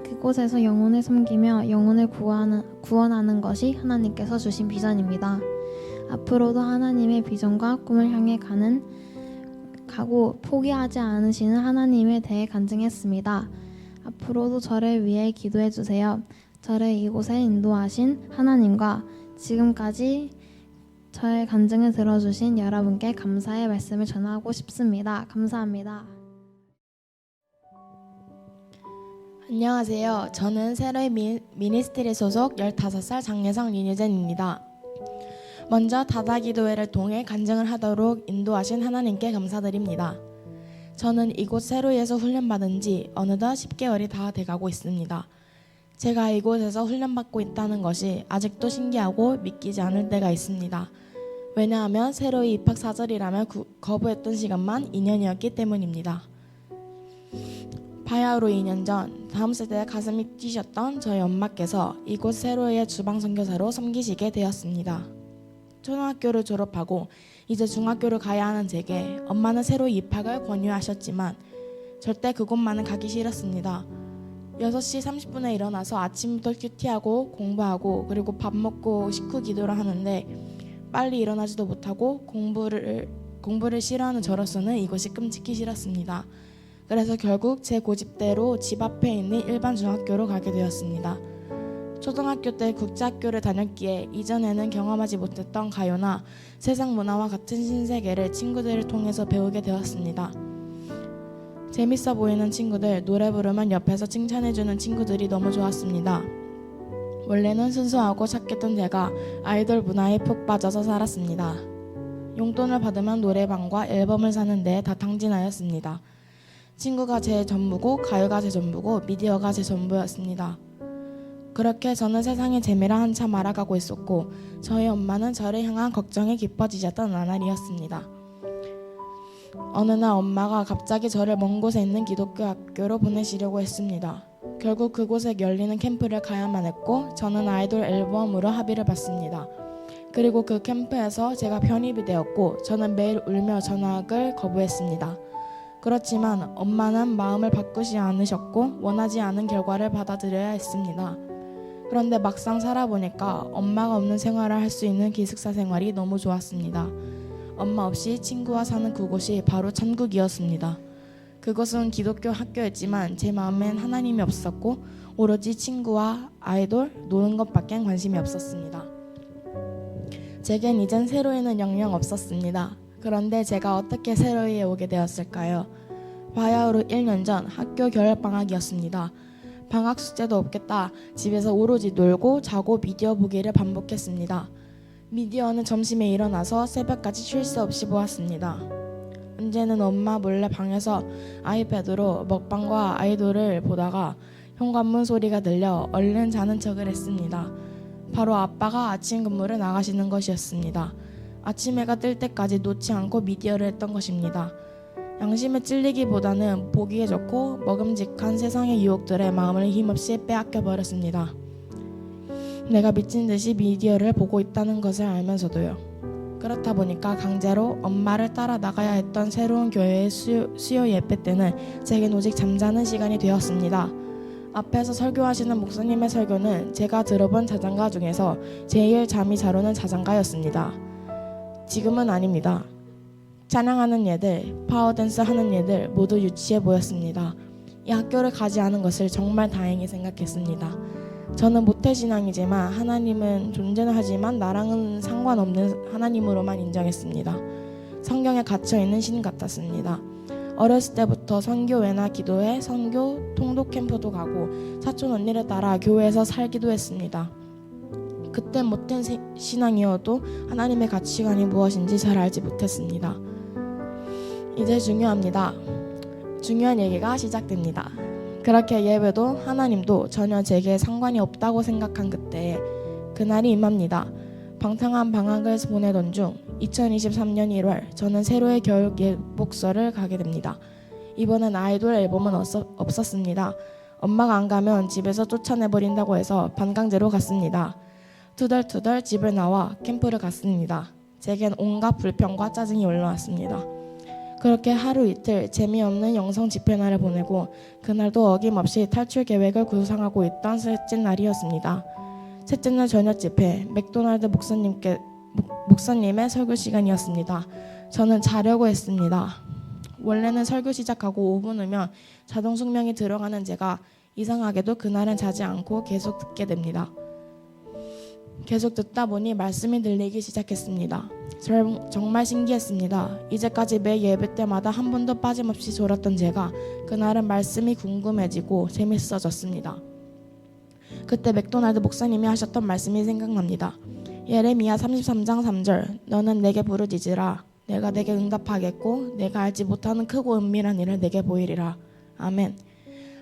그곳에서 영혼을 섬기며 영혼을 구원하는 것이 하나님께서 주신 비전입니다. 앞으로도 하나님의 비전과 꿈을 향해 가고 포기하지 않으시는 하나님에 대해 간증했습니다. 앞으로도 저를 위해 기도해 주세요. 저를 이곳에 인도하신 하나님과 지금까지 저의 간증을 들어주신 여러분께 감사의 말씀을 전하고 싶습니다. 감사합니다. 안녕하세요. 저는 세로이 미니스트리 소속 15살 장예성 윤유진입니다. 먼저 다다기도회를 통해 간증을 하도록 인도하신 하나님께 감사드립니다. 저는 이곳 세로이에서 훈련받은 지 어느덧 10개월이 다 돼가고 있습니다. 제가 이곳에서 훈련받고 있다는 것이 아직도 신기하고 믿기지 않을 때가 있습니다. 왜냐하면 세로이 입학 사절이라며 거부했던 시간만 2년이었기 때문입니다. 바야흐로 2년 전 다음 세대에 가슴이 뛰셨던 저희 엄마께서 이곳 세로이의 주방 선교사로 섬기시게 되었습니다. 초등학교를 졸업하고 이제 중학교를 가야 하는 제게 엄마는 세로이 입학을 권유하셨지만 절대 그곳만은 가기 싫었습니다. 6시 30분에 일어나서 아침부터 큐티하고 공부하고 그리고 밥 먹고 식후 기도를 하는데 빨리 일어나지도 못하고 공부를 싫어하는 저로서는 이것이 끔찍히 싫었습니다. 그래서 결국 제 고집대로 집 앞에 있는 일반 중학교로 가게 되었습니다. 초등학교 때 국제학교를 다녔기에 이전에는 경험하지 못했던 가요나 세상 문화와 같은 신세계를 친구들을 통해서 배우게 되었습니다. 재밌어 보이는 친구들, 노래 부르면 옆에서 칭찬해주는 친구들이 너무 좋았습니다. 원래는 순수하고 착했던 제가 아이돌 문화에 푹 빠져서 살았습니다. 용돈을 받으면 노래방과 앨범을 사는 데에 다 탕진하였습니다. 친구가 제 전부고 가요가 제 전부고 미디어가 제 전부였습니다. 그렇게 저는 세상의 재미를 한참 알아가고 있었고 저희 엄마는 저를 향한 걱정이 깊어지셨던 나날이었습니다. 어느 날 엄마가 갑자기 저를 먼 곳에 있는 기독교 학교로 보내시려고 했습니다. 결국 그곳에 열리는 캠프를 가야만 했고 저는 아이돌 앨범으로 합의를 봤습니다. 그리고 그 캠프에서 제가 편입이 되었고 저는 매일 울며 전학을 거부했습니다. 그렇지만 엄마는 마음을 바꾸지 않으셨고 원하지 않은 결과를 받아들여야 했습니다. 그런데 막상 살아보니까 엄마가 없는 생활을 할 수 있는 기숙사 생활이 너무 좋았습니다. 엄마 없이 친구와 사는 그곳이 바로 천국이었습니다. 그곳은 기독교 학교였지만 제 마음엔 하나님이 없었고 오로지 친구와 아이돌, 노는 것밖엔 관심이 없었습니다. 제겐 이젠 세로이는 영영 없었습니다. 그런데 제가 어떻게 세로이에 오게 되었을까요? 바야흐로 1년 전 학교 겨울방학이었습니다. 방학 숙제도 없겠다. 집에서 오로지 놀고 자고 미디어 보기를 반복했습니다. 미디어는 점심에 일어나서 새벽까지 쉴 새 없이 보았습니다. 언제는 엄마 몰래 방에서 아이패드로 먹방과 아이돌을 보다가 현관문 소리가 들려 얼른 자는 척을 했습니다. 바로 아빠가 아침 근무를 나가시는 것이었습니다. 아침 해가 뜰 때까지 놓지 않고 미디어를 했던 것입니다. 양심에 찔리기보다는 보기에 좋고 먹음직한 세상의 유혹들에 마음을 힘없이 빼앗겨 버렸습니다. 내가 미친 듯이 미디어를 보고 있다는 것을 알면서도요. 그렇다 보니까 강제로 엄마를 따라 나가야 했던 새로운 교회의 수요 예배 때는 제겐 오직 잠자는 시간이 되었습니다. 앞에서 설교하시는 목사님의 설교는 제가 들어본 자장가 중에서 제일 잠이 잘 오는 자장가였습니다. 지금은 아닙니다. 찬양하는 얘들, 파워댄스 하는 얘들 모두 유치해 보였습니다. 이 학교를 가지 않은 것을 정말 다행히 생각했습니다. 저는 모태신앙이지만 하나님은 존재는 하지만 나랑은 상관없는 하나님으로만 인정했습니다. 성경에 갇혀있는 신 같았습니다. 어렸을 때부터 선교회나 기도회, 선교, 통독 캠프도 가고 사촌 언니를 따라 교회에서 살기도 했습니다. 그땐 못된 신앙이어도 하나님의 가치관이 무엇인지 잘 알지 못했습니다. 이제 중요합니다. 중요한 얘기가 시작됩니다. 그렇게 예배도 하나님도 전혀 제게 상관이 없다고 생각한 그때에 그날이 임합니다. 방탕한 방학을 보내던 중 2023년 1월 저는 세로의 겨울 예복설을 가게 됩니다. 이번엔 아이돌 앨범은 없었습니다. 엄마가 안 가면 집에서 쫓아내버린다고 해서 반강제로 갔습니다. 투덜투덜 집을 나와 캠프를 갔습니다. 제겐 온갖 불평과 짜증이 올라왔습니다. 그렇게 하루 이틀 재미없는 영성 집회날을 보내고 그날도 어김없이 탈출 계획을 구상하고 있던 셋째 날이었습니다. 셋째 날 저녁 집회, 맥도날드 목사님의 설교 시간이었습니다. 저는 자려고 했습니다. 원래는 설교 시작하고 5분 후면 자동 숙명이 들어가는 제가 이상하게도 그날은 자지 않고 계속 듣게 됩니다. 계속 듣다 보니 말씀이 들리기 시작했습니다. 정말 신기했습니다. 이제까지 매 예배 때마다 한 번도 빠짐없이 졸았던 제가 그날은 말씀이 궁금해지고 재밌어졌습니다. 그때 맥도날드 목사님이 하셨던 말씀이 생각납니다. 예레미야 33장 3절 너는 내게 부르짖으라 내가 내게 응답하겠고 내가 알지 못하는 크고 은밀한 일을 내게 보이리라. 아멘.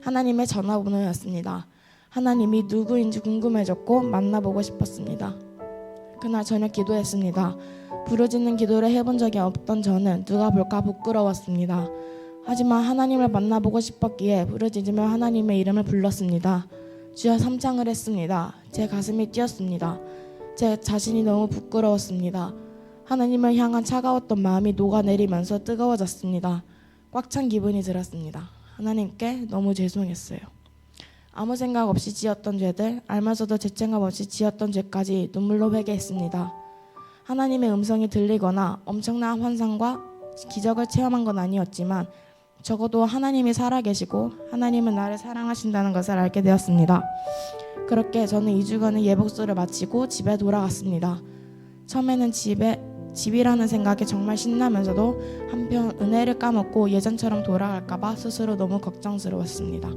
하나님의 전화번호였습니다. 하나님이 누구인지 궁금해졌고 만나보고 싶었습니다. 그날 저녁 기도했습니다. 부르짖는 기도를 해본 적이 없던 저는 누가 볼까 부끄러웠습니다. 하지만 하나님을 만나보고 싶었기에 부르짖으며 하나님의 이름을 불렀습니다. 주여 삼창을 했습니다. 제 가슴이 뛰었습니다. 제 자신이 너무 부끄러웠습니다. 하나님을 향한 차가웠던 마음이 녹아내리면서 뜨거워졌습니다. 꽉 찬 기분이 들었습니다. 하나님께 너무 죄송했어요. 아무 생각 없이 지었던 죄들, 알면서도 죄책감 없이 지었던 죄까지 눈물로 회개했습니다. 하나님의 음성이 들리거나 엄청난 환상과 기적을 체험한 건 아니었지만 적어도 하나님이 살아계시고 하나님은 나를 사랑하신다는 것을 알게 되었습니다. 그렇게 저는 2주간의 예복소를 마치고 집에 돌아갔습니다. 처음에는 집이라는 생각에 정말 신나면서도 한편 은혜를 까먹고 예전처럼 돌아갈까봐 스스로 너무 걱정스러웠습니다.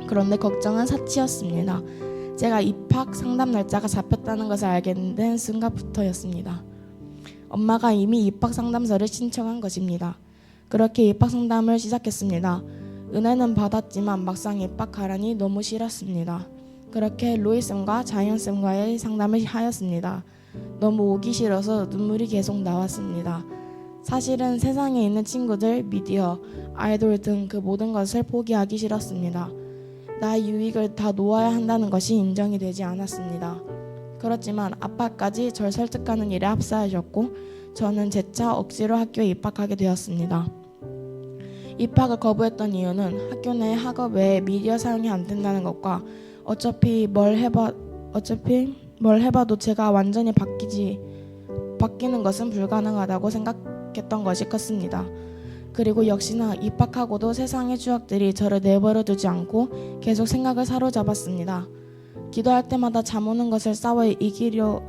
그런데 걱정은 사치였습니다. 제가 입학 상담 날짜가 잡혔다는 것을 알게 된 순간부터였습니다. 엄마가 이미 입학 상담서를 신청한 것입니다. 그렇게 입학 상담을 시작했습니다. 은혜는 받았지만 막상 입학하라니 너무 싫었습니다. 그렇게 로이쌤과 자이언쌤과의 상담을 하였습니다. 너무 오기 싫어서 눈물이 계속 나왔습니다. 사실은 세상에 있는 친구들, 미디어, 아이돌 등 그 모든 것을 포기하기 싫었습니다. 나의 유익을 다 놓아야 한다는 것이 인정이 되지 않았습니다. 그렇지만 아빠까지 절 설득하는 일에 합사하셨고 저는 재차 억지로 학교에 입학하게 되었습니다. 입학을 거부했던 이유는 학교 내 학업 외에 미디어 사용이 안 된다는 것과 어차피 뭘 해봐도 제가 완전히 바뀌는 것은 불가능하다고 생각했던 것이 컸습니다. 그리고 역시나 입학하고도 세상의 추억들이 저를 내버려 두지 않고 계속 생각을 사로잡았습니다. 기도할 때마다 잠 오는 것을 싸워 이기려고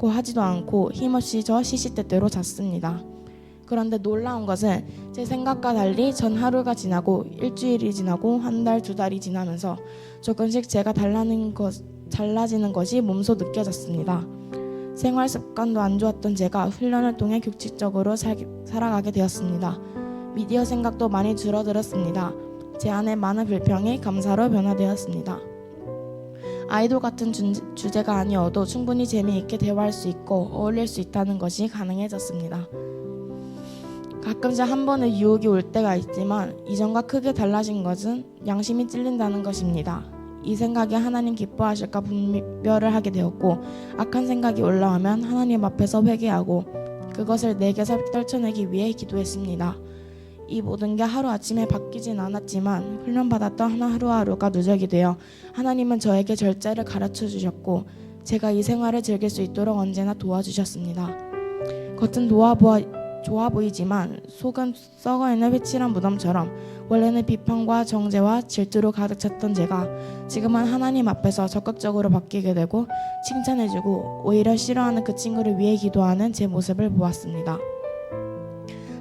하지도 않고 힘없이 저 시시때때로 잤습니다. 그런데 놀라운 것은 제 생각과 달리 전 하루가 지나고 일주일이 지나고 한 달, 두 달이 지나면서 조금씩 제가 달라지는 것이 몸소 느껴졌습니다. 생활 습관도 안 좋았던 제가 훈련을 통해 규칙적으로 살아가게 되었습니다. 미디어 생각도 많이 줄어들었습니다. 제 안에 많은 불평이 감사로 변화되었습니다. 아이돌 같은 주제가 아니어도 충분히 재미있게 대화할 수 있고 어울릴 수 있다는 것이 가능해졌습니다. 가끔씩 한 번의 유혹이 올 때가 있지만 이전과 크게 달라진 것은 양심이 찔린다는 것입니다. 이 생각이 하나님 기뻐하실까 분별을 하게 되었고 악한 생각이 올라오면 하나님 앞에서 회개하고 그것을 내게서 떨쳐내기 위해 기도했습니다. 이 모든 게 하루아침에 바뀌진 않았지만 훈련받았던 하루하루가 누적이 되어 하나님은 저에게 절제를 가르쳐 주셨고 제가 이 생활을 즐길 수 있도록 언제나 도와주셨습니다. 겉은 좋아 보이지만 속은 썩어있는 회칠한 무덤처럼 원래는 비판과 정죄와 질투로 가득 찼던 제가 지금은 하나님 앞에서 적극적으로 바뀌게 되고 칭찬해주고 오히려 싫어하는 그 친구를 위해 기도하는 제 모습을 보았습니다.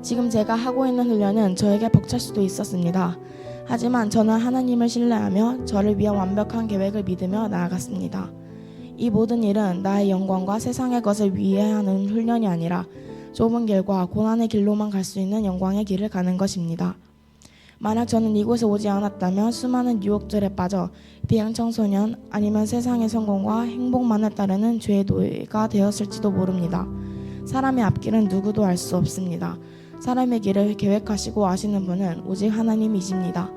지금 제가 하고 있는 훈련은 저에게 벅찰 수도 있었습니다. 하지만 저는 하나님을 신뢰하며 저를 위한 완벽한 계획을 믿으며 나아갔습니다. 이 모든 일은 나의 영광과 세상의 것을 위해 하는 훈련이 아니라 좁은 길과 고난의 길로만 갈 수 있는 영광의 길을 가는 것입니다. 만약 저는 이곳에 오지 않았다면 수많은 유혹들에 빠져 비행청소년 아니면 세상의 성공과 행복만을 따르는 죄의 노예가 되었을지도 모릅니다. 사람의 앞길은 누구도 알 수 없습니다. 사람의 길을 계획하시고 아시는 분은 오직 하나님이십니다.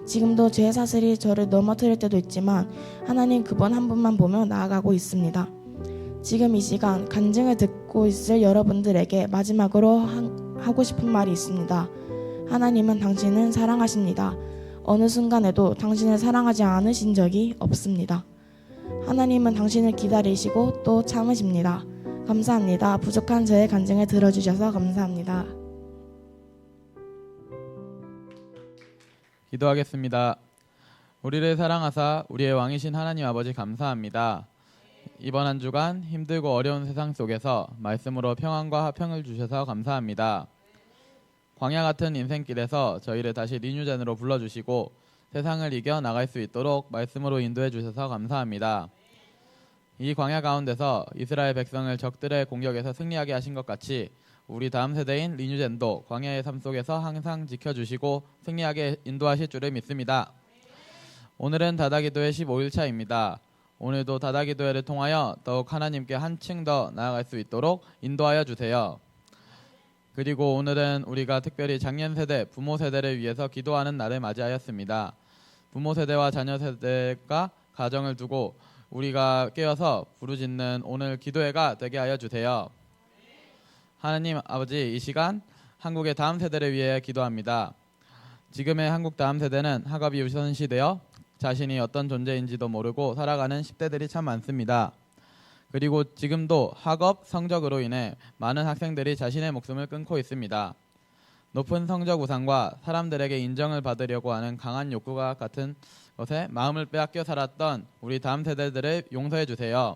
지금도 죄의 사슬이 저를 넘어뜨릴 때도 있지만 하나님 그분 한 분만 보며 나아가고 있습니다. 지금 이 시간 간증을 듣고 있을 여러분들에게 마지막으로 하고 싶은 말이 있습니다. 하나님은 당신을 사랑하십니다. 어느 순간에도 당신을 사랑하지 않으신 적이 없습니다. 하나님은 당신을 기다리시고 또 참으십니다. 감사합니다. 부족한 저의 간증을 들어주셔서 감사합니다. 기도하겠습니다. 우리를 사랑하사 우리의 왕이신 하나님 아버지 감사합니다. 이번 한 주간 힘들고 어려운 세상 속에서 말씀으로 평안과 화평을 주셔서 감사합니다. 광야 같은 인생길에서 저희를 다시 리뉴젠으로 불러주시고 세상을 이겨 나갈 수 있도록 말씀으로 인도해 주셔서 감사합니다. 이 광야 가운데서 이스라엘 백성을 적들의 공격에서 승리하게 하신 것 같이 우리 다음 세대인 리뉴젠도 광야의 삶 속에서 항상 지켜주시고 승리하게 인도하실 줄을 믿습니다. 오늘은 다다기도회 15일차입니다. 오늘도 다다기도회를 통하여 더욱 하나님께 한층 더 나아갈 수 있도록 인도하여 주세요. 그리고 오늘은 우리가 특별히 장년 세대, 부모 세대를 위해서 기도하는 날을 맞이하였습니다. 부모 세대와 자녀 세대가 가정을 두고 우리가 깨어서 부르짖는 오늘 기도회가 되게 하여 주세요. 하나님 아버지, 이 시간 한국의 다음 세대를 위해 기도합니다. 지금의 한국 다음 세대는 학업이 우선시되어 자신이 어떤 존재인지도 모르고 살아가는 10대들이 참 많습니다. 그리고 지금도 학업, 성적으로 인해 많은 학생들이 자신의 목숨을 끊고 있습니다. 높은 성적 우상과 사람들에게 인정을 받으려고 하는 강한 욕구가 같은 것에 마음을 빼앗겨 살았던 우리 다음 세대들을 용서해 주세요.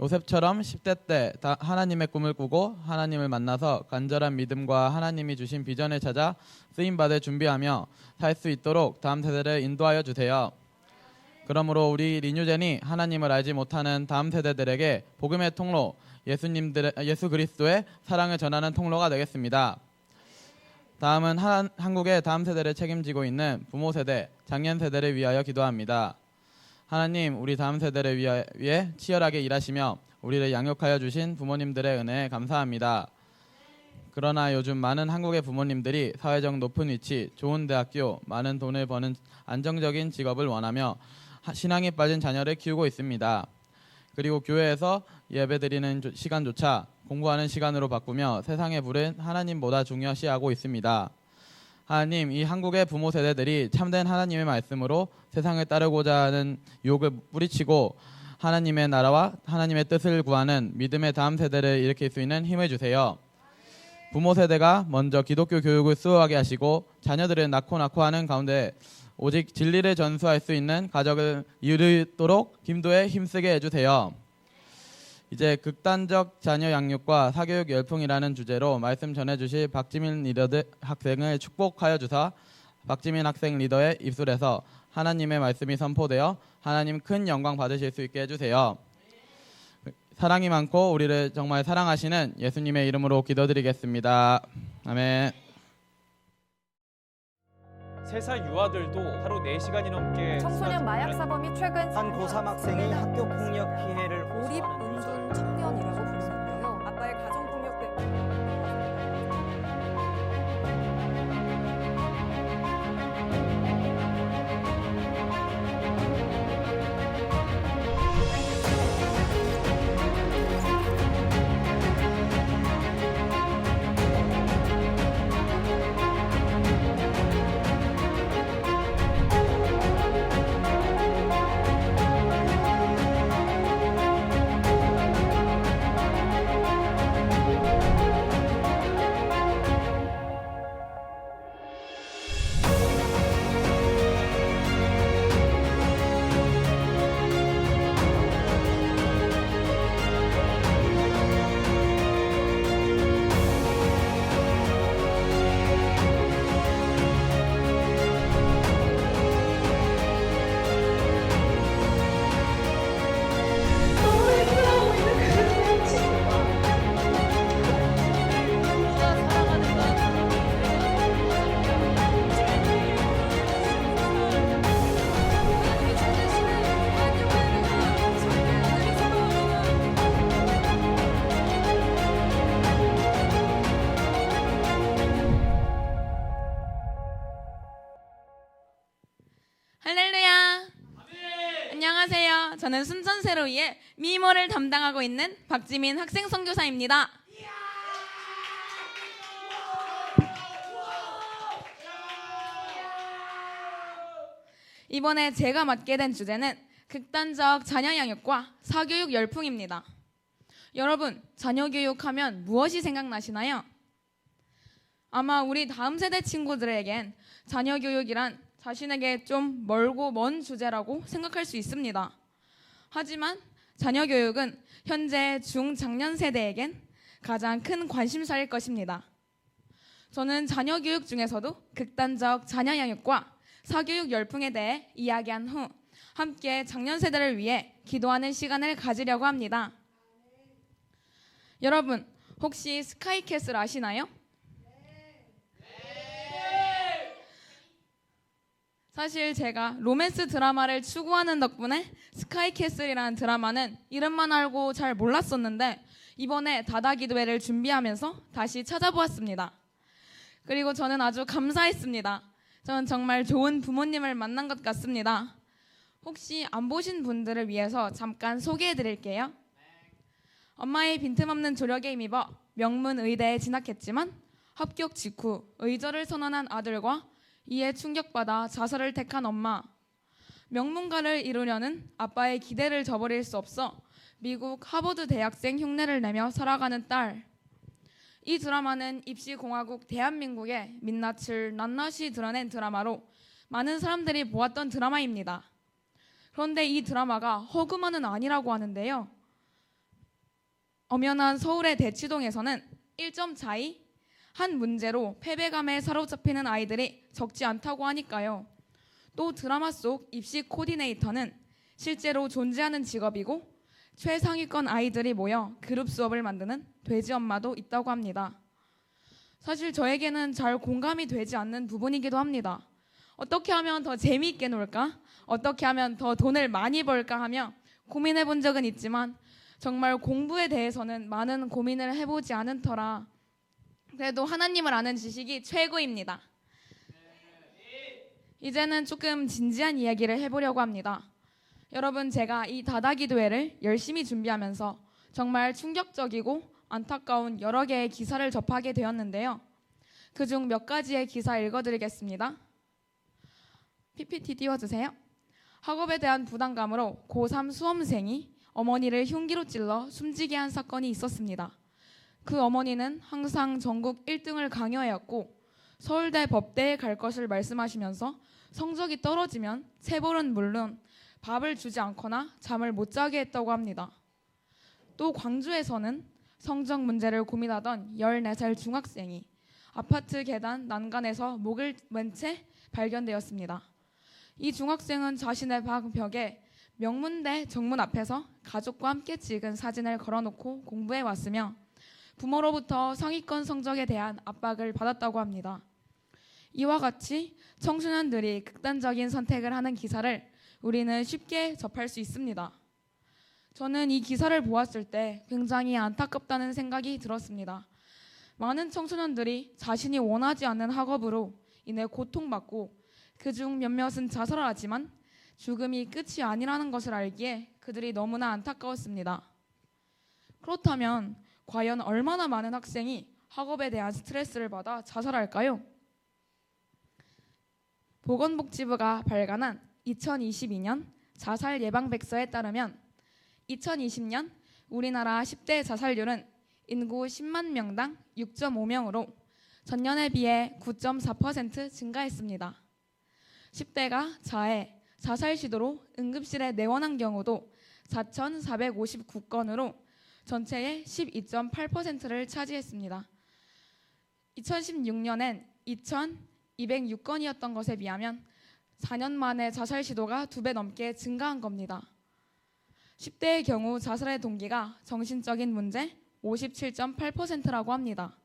요셉처럼 10대 때 하나님의 꿈을 꾸고 하나님을 만나서 간절한 믿음과 하나님이 주신 비전을 찾아 쓰임받을 준비하며 살 수 있도록 다음 세대를 인도하여 주세요. 그러므로 우리 리뉴젠이 하나님을 알지 못하는 다음 세대들에게 복음의 통로, 예수 그리스도의 사랑을 전하는 통로가 되겠습니다. 다음은 한국의 다음 세대를 책임지고 있는 부모 세대, 장년 세대를 위하여 기도합니다. 하나님, 우리 다음 세대를 위해 치열하게 일하시며 우리를 양육하여 주신 부모님들의 은혜에 감사합니다. 그러나 요즘 많은 한국의 부모님들이 사회적 높은 위치, 좋은 대학교, 많은 돈을 버는 안정적인 직업을 원하며 신앙에 빠진 자녀를 키우고 있습니다. 그리고 교회에서 예배드리는 시간조차 공부하는 시간으로 바꾸며 세상의 불은 하나님보다 중요시하고 있습니다. 하나님, 이 한국의 부모 세대들이 참된 하나님의 말씀으로 세상을 따르고자 하는 유혹을 뿌리치고 하나님의 나라와 하나님의 뜻을 구하는 믿음의 다음 세대를 일으킬 수 있는 힘을 주세요. 부모 세대가 먼저 기독교 교육을 수호하게 하시고 자녀들을 낳고 하는 가운데 오직 진리를 전수할 수 있는 가정을 이루도록 김도에 힘쓰게 해주세요. 이제 극단적 자녀 양육과 사교육 열풍이라는 주제로 말씀 전해주실 박지민 리더 학생을 축복하여 주사 박지민 학생 리더의 입술에서 하나님의 말씀이 선포되어 하나님 큰 영광 받으실 수 있게 해주세요. 사랑이 많고 우리를 정말 사랑하시는 예수님의 이름으로 기도드리겠습니다. 아멘. 3살 유아들도 하루 4시간이 넘게 청소년 마약 사범이 최근 한 고3 학생이 학교 폭력 피해를 고립 은둔 청년이라고 부르는데요. 아빠의 가정 폭력 때문에 할렐루야. 안녕하세요. 저는 순천세로이의 미모를 담당하고 있는 박지민 학생 선교사입니다. 이번에 제가 맡게 된 주제는 극단적 자녀 양육과 사교육 열풍입니다. 여러분, 자녀 교육하면 무엇이 생각나시나요? 아마 우리 다음 세대 친구들에겐 자녀 교육이란 자신에게 좀 멀고 먼 주제라고 생각할 수 있습니다. 하지만 자녀 교육은 현재 중장년 세대에겐 가장 큰 관심사일 것입니다. 저는 자녀 교육 중에서도 극단적 자녀 양육과 사교육 열풍에 대해 이야기한 후 함께 장년 세대를 위해 기도하는 시간을 가지려고 합니다. 여러분, 혹시 스카이캐슬 아시나요? 사실 제가 로맨스 드라마를 추구하는 덕분에 스카이캐슬이라는 드라마는 이름만 알고 잘 몰랐었는데 이번에 다다기도회를 준비하면서 다시 찾아보았습니다. 그리고 저는 아주 감사했습니다. 저는 정말 좋은 부모님을 만난 것 같습니다. 혹시 안 보신 분들을 위해서 잠깐 소개해 드릴게요. 엄마의 빈틈없는 조력에 힘입어 명문 의대에 진학했지만 합격 직후 의절을 선언한 아들과 이에 충격받아 자살을 택한 엄마, 명문가를 이루려는 아빠의 기대를 저버릴 수 없어 미국 하버드 대학생 흉내를 내며 살아가는 딸. 이 드라마는 입시공화국 대한민국의 민낯을 낱낱이 드러낸 드라마로 많은 사람들이 보았던 드라마입니다. 그런데 이 드라마가 허구만은 아니라고 하는데요. 엄연한 서울의 대치동에서는 1점 차이 한 문제로 패배감에 사로잡히는 아이들이 적지 않다고 하니까요. 또 드라마 속 입시 코디네이터는 실제로 존재하는 직업이고 최상위권 아이들이 모여 그룹 수업을 만드는 돼지 엄마도 있다고 합니다. 사실 저에게는 잘 공감이 되지 않는 부분이기도 합니다. 어떻게 하면 더 재미있게 놀까? 어떻게 하면 더 돈을 많이 벌까 하며 고민해 본 적은 있지만 정말 공부에 대해서는 많은 고민을 해보지 않은 터라 그래도 하나님을 아는 지식이 최고입니다. 이제는 조금 진지한 이야기를 해보려고 합니다. 여러분, 제가 이 다다기도회를 열심히 준비하면서 정말 충격적이고 안타까운 여러 개의 기사를 접하게 되었는데요. 그중 몇 가지의 기사 읽어드리겠습니다. PPT 띄워주세요. 학업에 대한 부담감으로 고3 수험생이 어머니를 흉기로 찔러 숨지게 한 사건이 있었습니다. 그 어머니는 항상 전국 1등을 강요하였고 서울대 법대에 갈 것을 말씀하시면서 성적이 떨어지면 체벌은 물론 밥을 주지 않거나 잠을 못 자게 했다고 합니다. 또 광주에서는 성적 문제를 고민하던 14살 중학생이 아파트 계단 난간에서 목을 맨 채 발견되었습니다. 이 중학생은 자신의 방 벽에 명문대 정문 앞에서 가족과 함께 찍은 사진을 걸어놓고 공부해 왔으며 부모로부터 상위권 성적에 대한 압박을 받았다고 합니다. 이와 같이 청소년들이 극단적인 선택을 하는 기사를 우리는 쉽게 접할 수 있습니다. 저는 이 기사를 보았을 때 굉장히 안타깝다는 생각이 들었습니다. 많은 청소년들이 자신이 원하지 않는 학업으로 인해 고통받고 그중 몇몇은 자살을 하지만 죽음이 끝이 아니라는 것을 알기에 그들이 너무나 안타까웠습니다. 그렇다면 과연 얼마나 많은 학생이 학업에 대한 스트레스를 받아 자살할까요? 보건복지부가 발간한 2022년 자살 예방백서에 따르면 2020년 우리나라 10대 자살률은 인구 10만 명당 6.5명으로 전년에 비해 9.4% 증가했습니다. 10대가 자해, 자살 시도로 응급실에 내원한 경우도 4,459건으로 전체의 12.8%를 차지했습니다. 2016년엔 2,206건이었던 것에 비하면 4년 만에 자살 시도가 2배 넘게 증가한 겁니다. 10대의 경우 자살의 동기가 정신적인 문제 57.8%라고 합니다.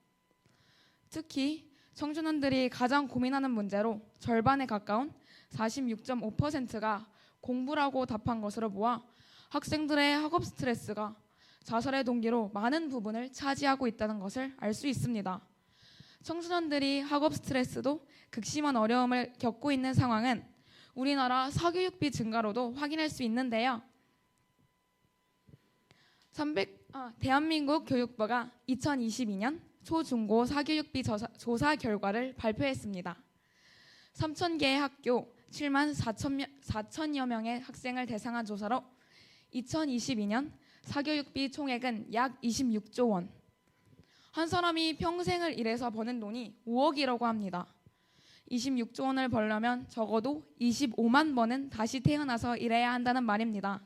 특히 청소년들이 가장 고민하는 문제로 절반에 가까운 46.5%가 공부라고 답한 것으로 보아 학생들의 학업 스트레스가 자살의 동기로 많은 부분을 차지하고 있다는 것을 알 수 있습니다. 청소년들이 학업 스트레스도 극심한 어려움을 겪고 있는 상황은 우리나라 사교육비 증가로도 확인할 수 있는데요. 대한민국 교육부가 2022년 초중고 사교육비 조사 결과를 발표했습니다. 3,000개의 학교 7만 4천여 명의 학생을 대상한 조사로 2022년 사교육비 총액은 약 26조 원. 한 사람이 평생을 일해서 버는 돈이 5억이라고 합니다. 26조 원을 벌려면 적어도 25만 번은 다시 태어나서 일해야 한다는 말입니다.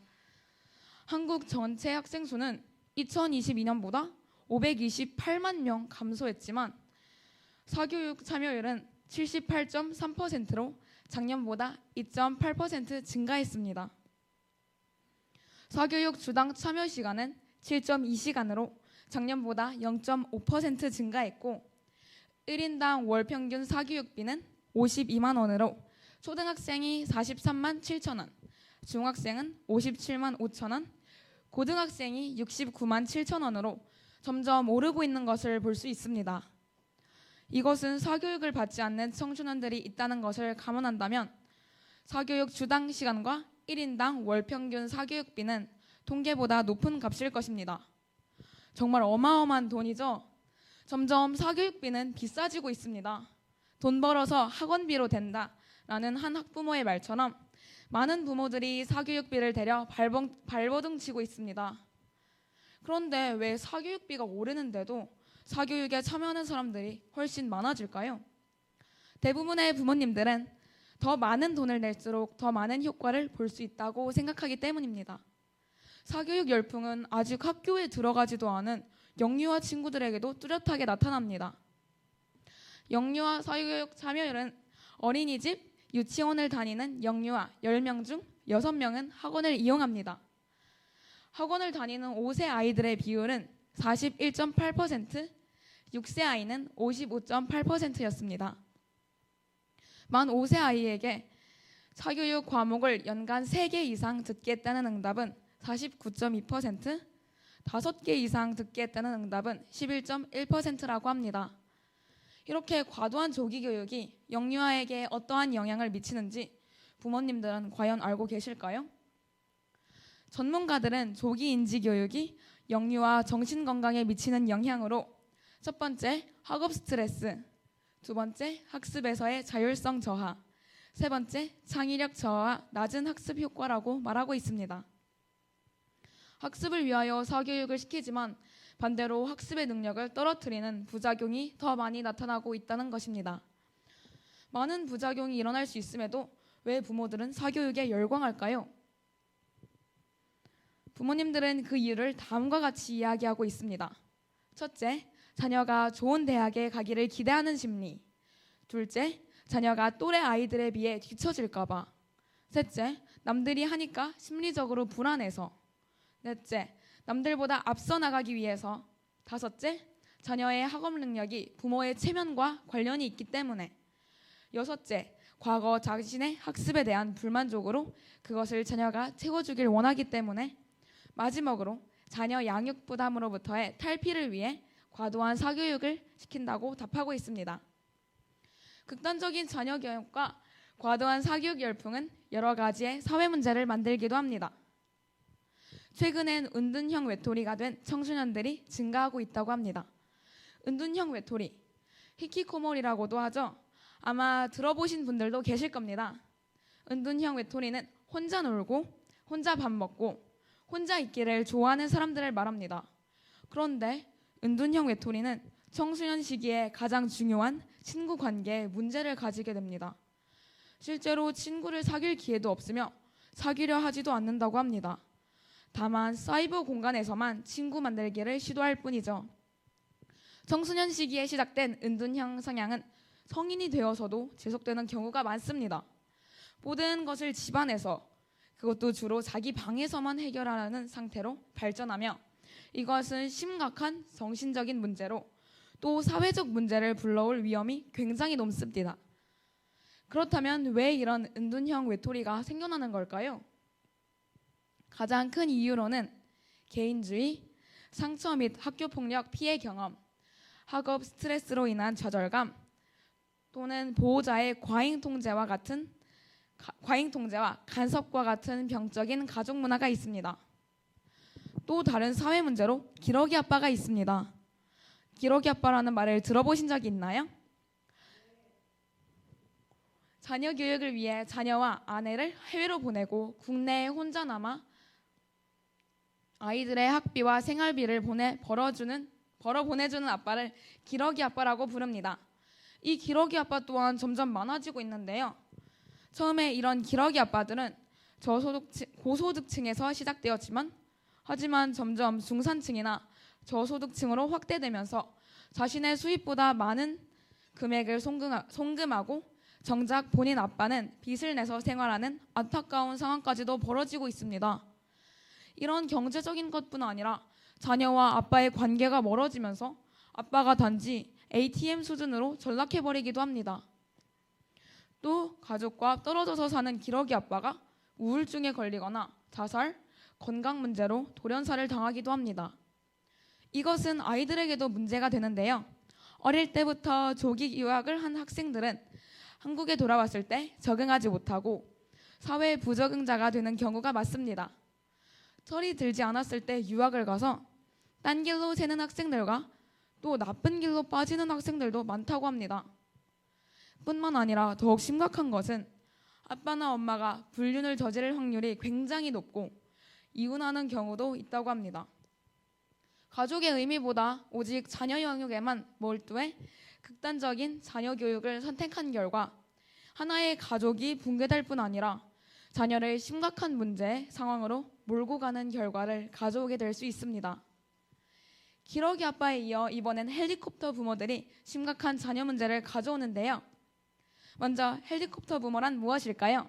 한국 전체 학생 수는 2022년보다 528만 명 감소했지만 사교육 참여율은 78.3%로 작년보다 2.8% 증가했습니다. 사교육 주당 참여 시간은 7.2시간으로 작년보다 0.5% 증가했고 1인당 월 평균 사교육비는 52만 원으로 초등학생이 43만 7천 원, 중학생은 57만 5천 원, 고등학생이 69만 7천 원으로 점점 오르고 있는 것을 볼 수 있습니다. 이것은 사교육을 받지 않는 청소년들이 있다는 것을 감안한다면 사교육 주당 시간과 1인당 월 평균 사교육비는 통계보다 높은 값일 것입니다. 정말 어마어마한 돈이죠. 점점 사교육비는 비싸지고 있습니다. 돈 벌어서 학원비로 된다라는 한 학부모의 말처럼 많은 부모들이 사교육비를 대려 발버둥 치고 있습니다. 그런데 왜 사교육비가 오르는데도 사교육에 참여하는 사람들이 훨씬 많아질까요? 대부분의 부모님들은 더 많은 돈을 낼수록 더 많은 효과를 볼 수 있다고 생각하기 때문입니다. 사교육 열풍은 아직 학교에 들어가지도 않은 영유아 친구들에게도 뚜렷하게 나타납니다. 영유아 사교육 참여율은 어린이집, 유치원을 다니는 영유아 10명 중 6명은 학원을 이용합니다. 학원을 다니는 5세 아이들의 비율은 41.8%, 6세 아이는 55.8%였습니다. 만 5세 아이에게 사교육 과목을 연간 3개 이상 듣겠다는 응답은 49.2%, 5개 이상 듣겠다는 응답은 11.1%라고 합니다. 이렇게 과도한 조기 교육이 영유아에게 어떠한 영향을 미치는지 부모님들은 과연 알고 계실까요? 전문가들은 조기 인지 교육이 영유아 정신 건강에 미치는 영향으로 첫 번째, 학업 스트레스, 두 번째, 학습에서의 자율성 저하, 세 번째, 창의력 저하와 낮은 학습 효과라고 말하고 있습니다. 학습을 위하여 사교육을 시키지만 반대로 학습의 능력을 떨어뜨리는 부작용이 더 많이 나타나고 있다는 것입니다. 많은 부작용이 일어날 수 있음에도 왜 부모들은 사교육에 열광할까요? 부모님들은 그 이유를 다음과 같이 이야기하고 있습니다. 첫째, 자녀가 좋은 대학에 가기를 기대하는 심리. 둘째, 자녀가 또래 아이들에 비해 뒤처질까 봐. 셋째, 남들이 하니까 심리적으로 불안해서. 넷째, 남들보다 앞서 나가기 위해서. 다섯째, 자녀의 학업 능력이 부모의 체면과 관련이 있기 때문에. 여섯째, 과거 자신의 학습에 대한 불만족으로 그것을 자녀가 채워주길 원하기 때문에. 마지막으로 자녀 양육 부담으로부터의 탈피를 위해 과도한 사교육을 시킨다고 답하고 있습니다. 극단적인 자녀 교육과 과도한 사교육 열풍은 여러 가지의 사회 문제를 만들기도 합니다. 최근엔 은둔형 외톨이가 된 청소년들이 증가하고 있다고 합니다. 은둔형 외톨이, 히키코모리라고도 하죠. 아마 들어보신 분들도 계실 겁니다. 은둔형 외톨이는 혼자 놀고 혼자 밥 먹고 혼자 있기를 좋아하는 사람들을 말합니다. 그런데 은둔형 외톨이는 청소년 시기에 가장 중요한 친구 관계에 문제를 가지게 됩니다. 실제로 친구를 사귈 기회도 없으며 사귀려 하지도 않는다고 합니다. 다만 사이버 공간에서만 친구 만들기를 시도할 뿐이죠. 청소년 시기에 시작된 은둔형 성향은 성인이 되어서도 지속되는 경우가 많습니다. 모든 것을 집안에서, 그것도 주로 자기 방에서만 해결하는 상태로 발전하며 이것은 심각한 정신적인 문제로 또 사회적 문제를 불러올 위험이 굉장히 높습니다. 그렇다면 왜 이런 은둔형 외톨이가 생겨나는 걸까요? 가장 큰 이유로는 개인주의, 상처 및 학교폭력 피해 경험, 학업 스트레스로 인한 좌절감, 또는 보호자의 과잉 통제와 간섭과 같은 병적인 가족 문화가 있습니다. 또 다른 사회 문제로 기러기 아빠가 있습니다. 기러기 아빠라는 말을 들어보신 적이 있나요? 자녀 교육을 위해 자녀와 아내를 해외로 보내고 국내에 혼자 남아 아이들의 학비와 생활비를 벌어 보내주는 아빠를 기러기 아빠라고 부릅니다. 이 기러기 아빠 또한 점점 많아지고 있는데요. 처음에 이런 기러기 아빠들은 고소득층에서 시작되었지만 하지만 점점 중산층이나 저소득층으로 확대되면서 자신의 수입보다 많은 금액을 송금하고 정작 본인 아빠는 빚을 내서 생활하는 안타까운 상황까지도 벌어지고 있습니다. 이런 경제적인 것뿐 아니라 자녀와 아빠의 관계가 멀어지면서 아빠가 단지 ATM 수준으로 전락해버리기도 합니다. 또 가족과 떨어져서 사는 기러기 아빠가 우울증에 걸리거나 자살, 건강 문제로 돌연사를 당하기도 합니다. 이것은 아이들에게도 문제가 되는데요. 어릴 때부터 조기 유학을 한 학생들은 한국에 돌아왔을 때 적응하지 못하고 사회 부적응자가 되는 경우가 많습니다. 철이 들지 않았을 때 유학을 가서 딴 길로 새는 학생들과 또 나쁜 길로 빠지는 학생들도 많다고 합니다. 뿐만 아니라 더욱 심각한 것은 아빠나 엄마가 불륜을 저지를 확률이 굉장히 높고 이혼하는 경우도 있다고 합니다. 가족의 의미보다 오직 자녀 영역에만 몰두해 극단적인 자녀 교육을 선택한 결과 하나의 가족이 붕괴될 뿐 아니라 자녀를 심각한 문제 상황으로 몰고 가는 결과를 가져오게 될 수 있습니다. 기러기 아빠에 이어 이번엔 헬리콥터 부모들이 심각한 자녀 문제를 가져오는데요. 먼저 헬리콥터 부모란 무엇일까요?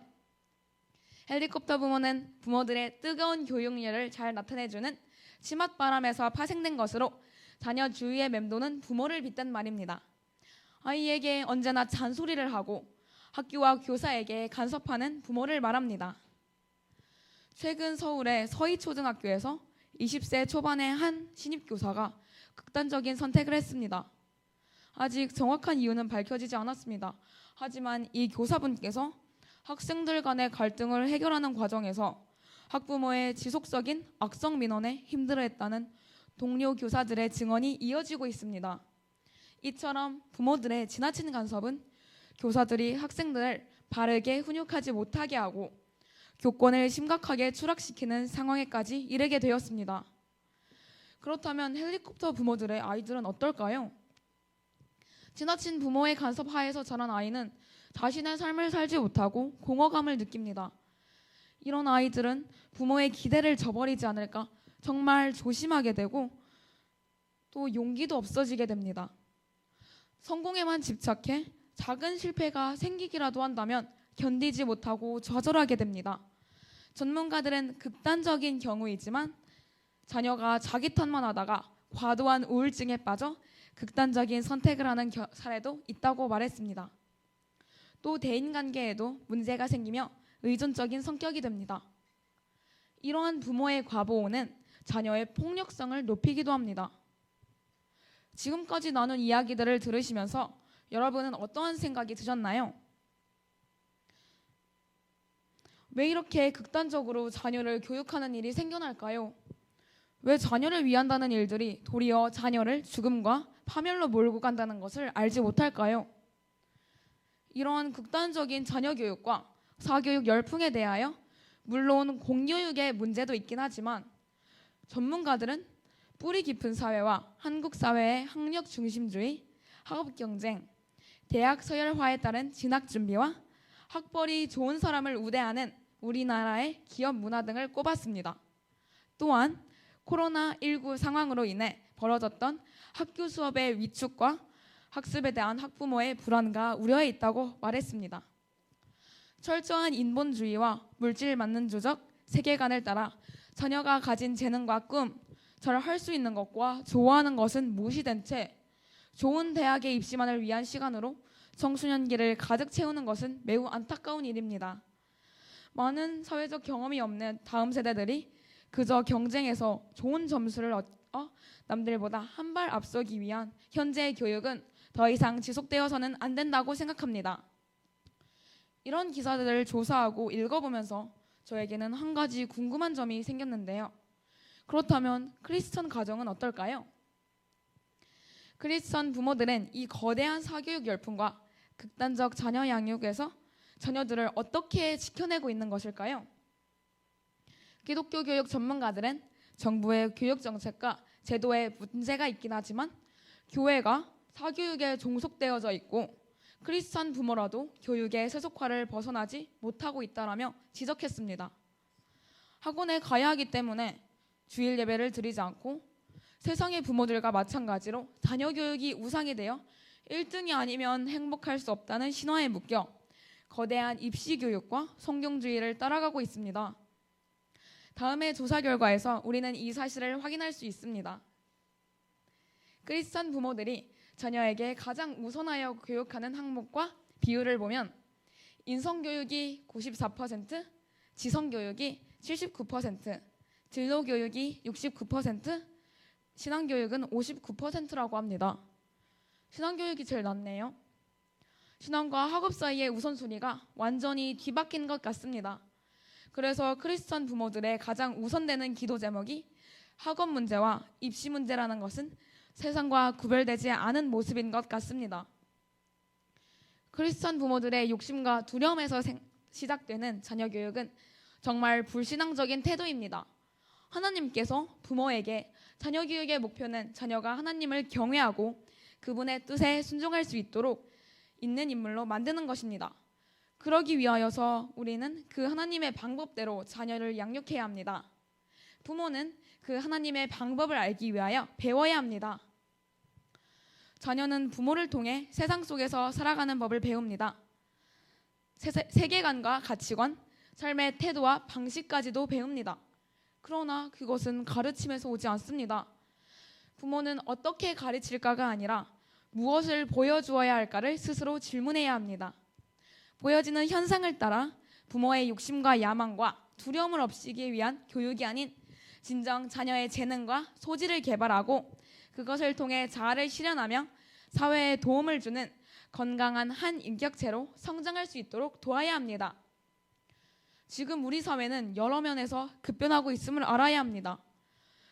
헬리콥터 부모는 부모들의 뜨거운 교육열을 잘 나타내주는 치맛바람에서 파생된 것으로 자녀 주위에 맴도는 부모를 빗댄 말입니다. 아이에게 언제나 잔소리를 하고 학교와 교사에게 간섭하는 부모를 말합니다. 최근 서울의 서희초등학교에서 20세 초반의 한 신입교사가 극단적인 선택을 했습니다. 아직 정확한 이유는 밝혀지지 않았습니다. 하지만 이 교사분께서 학생들 간의 갈등을 해결하는 과정에서 학부모의 지속적인 악성 민원에 힘들어했다는 동료 교사들의 증언이 이어지고 있습니다. 이처럼 부모들의 지나친 간섭은 교사들이 학생들을 바르게 훈육하지 못하게 하고 교권을 심각하게 추락시키는 상황에까지 이르게 되었습니다. 그렇다면 헬리콥터 부모들의 아이들은 어떨까요? 지나친 부모의 간섭 하에서 자란 아이는 자신의 삶을 살지 못하고 공허감을 느낍니다. 이런 아이들은 부모의 기대를 저버리지 않을까 정말 조심하게 되고 또 용기도 없어지게 됩니다. 성공에만 집착해 작은 실패가 생기기라도 한다면 견디지 못하고 좌절하게 됩니다. 전문가들은 극단적인 경우이지만 자녀가 자기 탓만 하다가 과도한 우울증에 빠져 극단적인 선택을 하는 사례도 있다고 말했습니다. 또 대인관계에도 문제가 생기며 의존적인 성격이 됩니다. 이러한 부모의 과보호는 자녀의 폭력성을 높이기도 합니다. 지금까지 나눈 이야기들을 들으시면서 여러분은 어떠한 생각이 드셨나요? 왜 이렇게 극단적으로 자녀를 교육하는 일이 생겨날까요? 왜 자녀를 위한다는 일들이 도리어 자녀를 죽음과 파멸로 몰고 간다는 것을 알지 못할까요? 이러한 극단적인 자녀 교육과 사교육 열풍에 대하여 물론 공교육의 문제도 있긴 하지만 전문가들은 뿌리 깊은 사회와 한국 사회의 학력 중심주의, 학업 경쟁, 대학 서열화에 따른 진학 준비와 학벌이 좋은 사람을 우대하는 우리나라의 기업 문화 등을 꼽았습니다. 또한 코로나19 상황으로 인해 벌어졌던 학교 수업의 위축과 학습에 대한 학부모의 불안과 우려에 있다고 말했습니다. 철저한 인본주의와 물질 맞는 조적, 세계관을 따라 자녀가 가진 재능과 꿈, 잘 할 수 있는 것과 좋아하는 것은 무시된 채 좋은 대학의 입시만을 위한 시간으로 청소년기를 가득 채우는 것은 매우 안타까운 일입니다. 많은 사회적 경험이 없는 다음 세대들이 그저 경쟁에서 좋은 점수를 얻어 남들보다 한 발 앞서기 위한 현재의 교육은 더 이상 지속되어서는 안 된다고 생각합니다. 이런 기사들을 조사하고 읽어보면서 저에게는 한 가지 궁금한 점이 생겼는데요. 그렇다면 크리스천 가정은 어떨까요? 크리스천 부모들은 이 거대한 사교육 열풍과 극단적 자녀 양육에서 자녀들을 어떻게 지켜내고 있는 것일까요? 기독교 교육 전문가들은 정부의 교육 정책과 제도에 문제가 있긴 하지만 교회가 사교육에 종속되어져 있고 크리스천 부모라도 교육의 세속화를 벗어나지 못하고 있다라며 지적했습니다. 학원에 가야 하기 때문에 주일 예배를 드리지 않고 세상의 부모들과 마찬가지로 자녀 교육이 우상이 되어 1등이 아니면 행복할 수 없다는 신화에 묶여 거대한 입시 교육과 성경주의를 따라가고 있습니다. 다음의 조사 결과에서 우리는 이 사실을 확인할 수 있습니다. 크리스천 부모들이 자녀에게 가장 우선하여 교육하는 항목과 비율을 보면 인성교육이 94%, 지성교육이 79%, 진로교육이 69%, 신앙교육은 59%라고 합니다. 신앙교육이 제일 낮네요. 신앙과 학업 사이의 우선순위가 완전히 뒤바뀐 것 같습니다. 그래서 크리스천 부모들의 가장 우선되는 기도 제목이 학업 문제와 입시 문제라는 것은 세상과 구별되지 않은 모습인 것 같습니다. 크리스천 부모들의 욕심과 두려움에서 시작되는 자녀 교육은 정말 불신앙적인 태도입니다. 하나님께서 부모에게 자녀 교육의 목표는 자녀가 하나님을 경외하고 그분의 뜻에 순종할 수 있도록 있는 인물로 만드는 것입니다. 그러기 위하여서 우리는 그 하나님의 방법대로 자녀를 양육해야 합니다. 부모는 그 하나님의 방법을 알기 위하여 배워야 합니다. 자녀는 부모를 통해 세상 속에서 살아가는 법을 배웁니다. 세계관과 가치관, 삶의 태도와 방식까지도 배웁니다. 그러나 그것은 가르침에서 오지 않습니다. 부모는 어떻게 가르칠까가 아니라 무엇을 보여주어야 할까를 스스로 질문해야 합니다. 보여지는 현상을 따라 부모의 욕심과 야망과 두려움을 없이기 위한 교육이 아닌 진정 자녀의 재능과 소질을 개발하고 그것을 통해 자아를 실현하며 사회에 도움을 주는 건강한 한 인격체로 성장할 수 있도록 도와야 합니다. 지금 우리 사회는 여러 면에서 급변하고 있음을 알아야 합니다.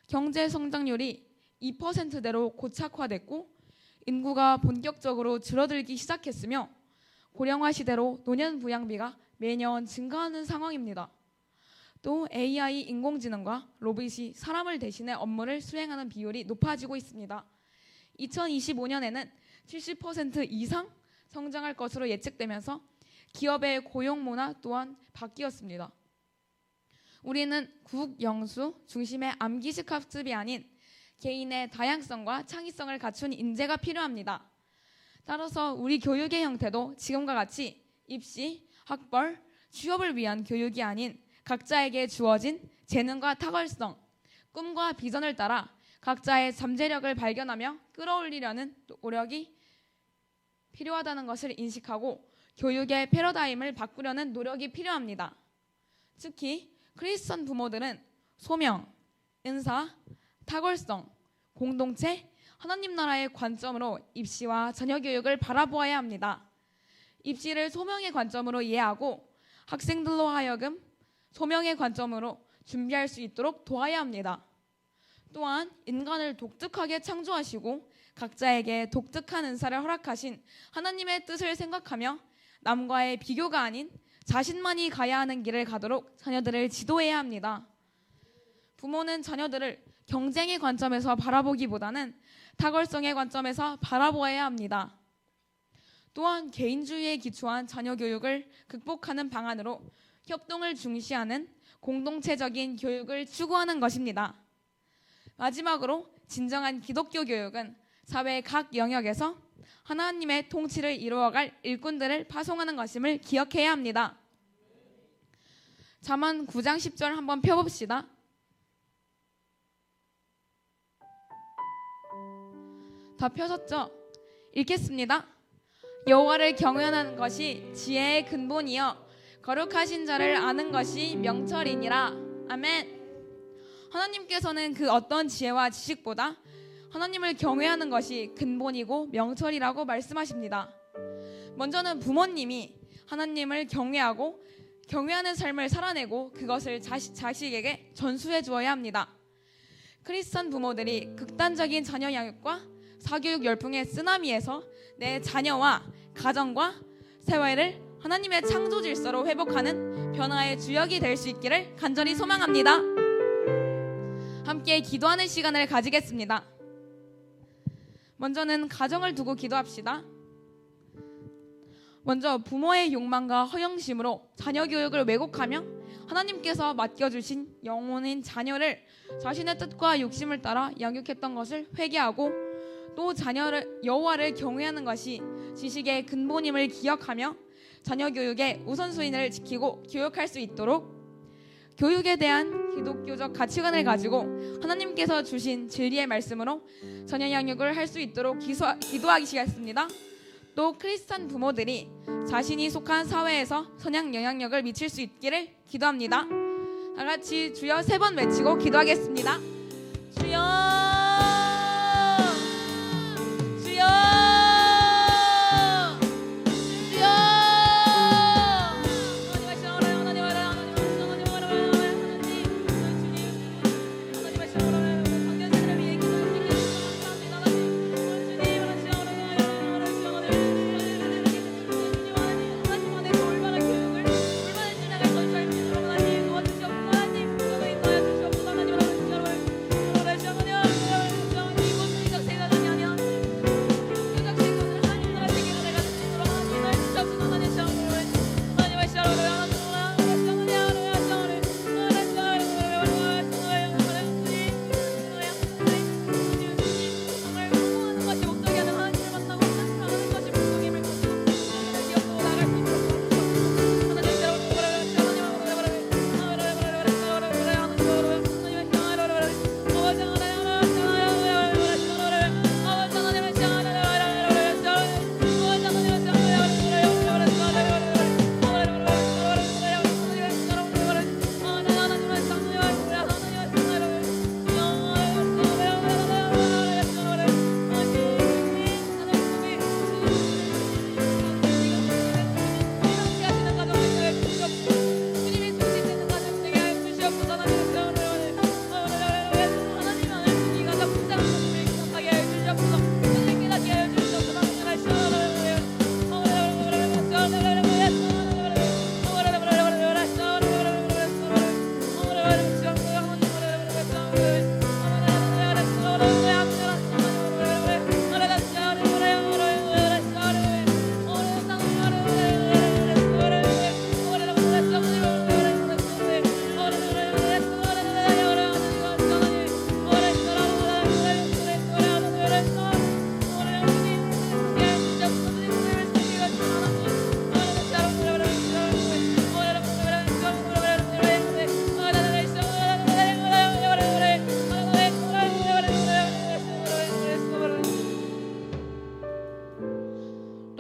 경제 성장률이 2%대로 고착화됐고 인구가 본격적으로 줄어들기 시작했으며 고령화 시대로 노년 부양비가 매년 증가하는 상황입니다. 또 AI 인공지능과 로봇이 사람을 대신해 업무를 수행하는 비율이 높아지고 있습니다. 2025년에는 70% 이상 성장할 것으로 예측되면서 기업의 고용 문화 또한 바뀌었습니다. 우리는 국영수 중심의 암기식 학습이 아닌 개인의 다양성과 창의성을 갖춘 인재가 필요합니다. 따라서 우리 교육의 형태도 지금과 같이 입시, 학벌, 취업을 위한 교육이 아닌 각자에게 주어진 재능과 탁월성, 꿈과 비전을 따라 각자의 잠재력을 발견하며 끌어올리려는 노력이 필요하다는 것을 인식하고 교육의 패러다임을 바꾸려는 노력이 필요합니다. 특히 크리스천 부모들은 소명, 은사, 탁월성, 공동체, 하나님 나라의 관점으로 입시와 자녀 교육을 바라보아야 합니다. 입시를 소명의 관점으로 이해하고 학생들로 하여금 소명의 관점으로 준비할 수 있도록 도와야 합니다. 또한 인간을 독특하게 창조하시고 각자에게 독특한 은사를 허락하신 하나님의 뜻을 생각하며 남과의 비교가 아닌 자신만이 가야 하는 길을 가도록 자녀들을 지도해야 합니다. 부모는 자녀들을 경쟁의 관점에서 바라보기보다는 탁월성의 관점에서 바라보아야 합니다. 또한 개인주의에 기초한 자녀 교육을 극복하는 방안으로 협동을 중시하는 공동체적인 교육을 추구하는 것입니다. 마지막으로 진정한 기독교 교육은 사회 각 영역에서 하나님의 통치를 이루어갈 일꾼들을 파송하는 것임을 기억해야 합니다. 잠언 9장 10절 한번 펴봅시다. 다 펴셨죠? 읽겠습니다. 여호와를 경외하는 것이 지혜의 근본이여 거룩하신 자를 아는 것이 명철이니라. 아멘. 하나님께서는 그 어떤 지혜와 지식보다 하나님을 경외하는 것이 근본이고 명철이라고 말씀하십니다. 먼저는 부모님이 하나님을 경외하고 경외하는 삶을 살아내고 그것을 자식에게 전수해 주어야 합니다. 크리스천 부모들이 극단적인 자녀 양육과 사교육 열풍의 쓰나미에서 내 자녀와 가정과 사회를 하나님의 창조 질서로 회복하는 변화의 주역이 될 수 있기를 간절히 소망합니다. 함께 기도하는 시간을 가지겠습니다. 먼저는 가정을 두고 기도합시다. 먼저 부모의 욕망과 허영심으로 자녀 교육을 왜곡하며 하나님께서 맡겨주신 영혼인 자녀를 자신의 뜻과 욕심을 따라 양육했던 것을 회개하고 또 자녀를 여호와를 경외하는 것이 지식의 근본임을 기억하며 자녀 교육의 우선순위를 지키고 교육할 수 있도록 교육에 대한 기독교적 가치관을 가지고 하나님께서 주신 진리의 말씀으로 자녀 양육을 할 수 있도록 기도하시겠습니다. 또 크리스찬 부모들이 자신이 속한 사회에서 선한 영향력을 미칠 수 있기를 기도합니다. 다 같이 주여 3번 외치고 기도하겠습니다. 주여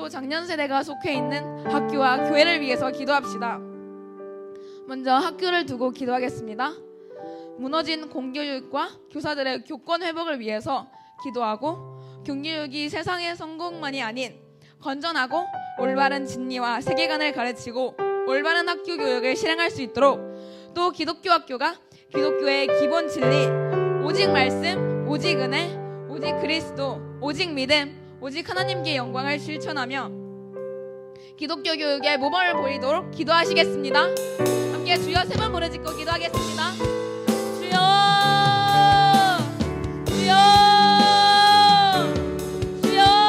작년 세대가 속해 있는 학교와 교회를 위해서 기도합시다. 먼저 학교를 두고 기도하겠습니다. 무너진 공교육과 교사들의 교권 회복을 위해서 기도하고, 공교육이 세상의 성공만이 아닌 건전하고 올바른 진리와 세계관을 가르치고 올바른 학교 교육을 실행할 수 있도록, 또 기독교 학교가 기독교의 기본 진리, 오직 말씀, 오직 은혜, 오직 그리스도, 오직 믿음, 오직 하나님께 영광을 실천하며 기독교 교육의 모범을 보이도록 기도하시겠습니다. 함께 주여 3번 부르짖고 기도하겠습니다. 주여, 주여, 주여.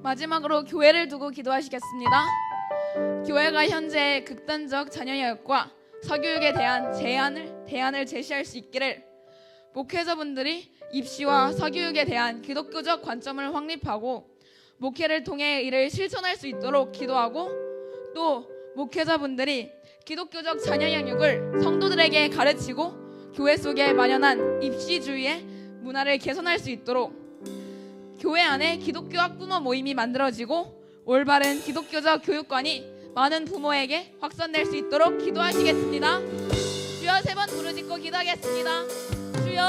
마지막으로 교회를 두고 기도하시겠습니다. 교회가 현재 극단적 자녀여육과 사교육에 대한 대안을 제시할 수 있기를, 목회자분들이 입시와 사교육에 대한 기독교적 관점을 확립하고 목회를 통해 이를 실천할 수 있도록 기도하고, 또 목회자분들이 기독교적 자녀 양육을 성도들에게 가르치고 교회 속에 만연한 입시주의의 문화를 개선할 수 있도록 교회 안에 기독교 학부모 모임이 만들어지고 올바른 기독교적 교육관이 많은 부모에게 확산될 수 있도록 기도하시겠습니다. 주여 3번 부르짖고 기도하겠습니다. 주여,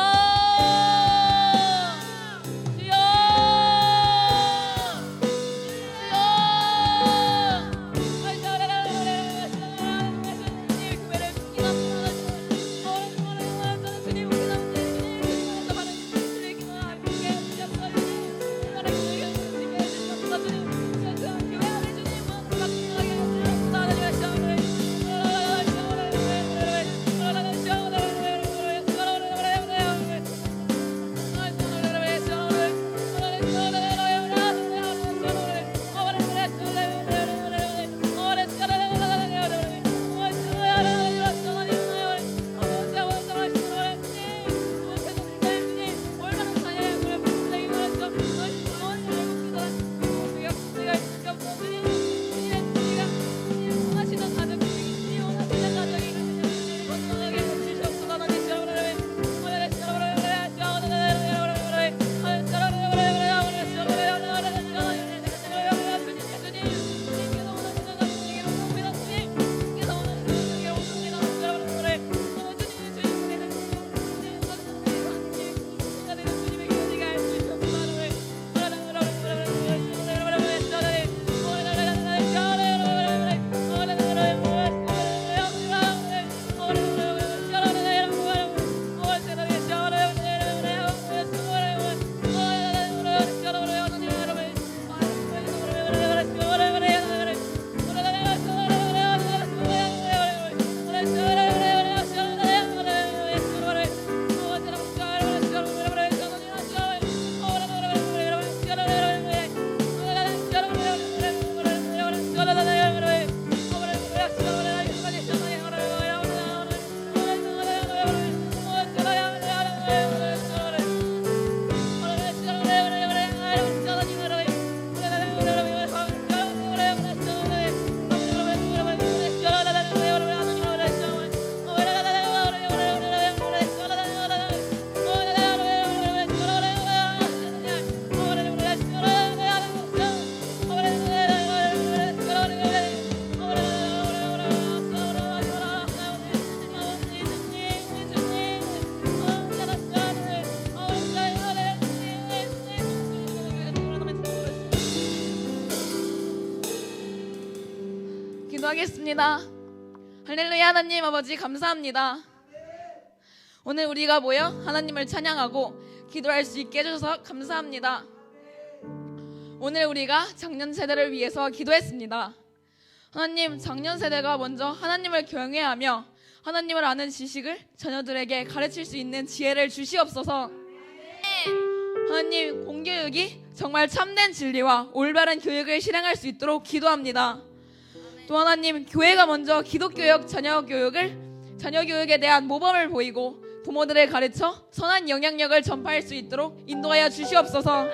기도하겠습니다. 할렐루야. 하나님 아버지 감사합니다. 오늘 우리가 모여 하나님을 찬양하고 기도할 수 있게 해주셔서 감사합니다. 오늘 우리가 작년 세대를 위해서 기도했습니다. 하나님, 작년 세대가 먼저 하나님을 경외하며 하나님을 아는 지식을 자녀들에게 가르칠 수 있는 지혜를 주시옵소서. 하나님, 공교육이 정말 참된 진리와 올바른 교육을 실행할 수 있도록 기도합니다. 또 하나님, 교회가 먼저 기독교육 자녀 교육에 대한 모범을 보이고 부모들을 가르쳐 선한 영향력을 전파할 수 있도록 인도하여 주시옵소서.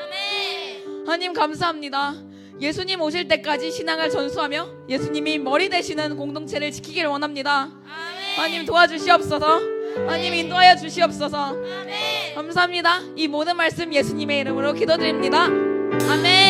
하나님 감사합니다. 예수님 오실 때까지 신앙을 전수하며 예수님이 머리 되시는 공동체를 지키기를 원합니다. 하나님 도와주시옵소서. 하나님 인도하여 주시옵소서. 감사합니다. 이 모든 말씀 예수님의 이름으로 기도드립니다. 아멘.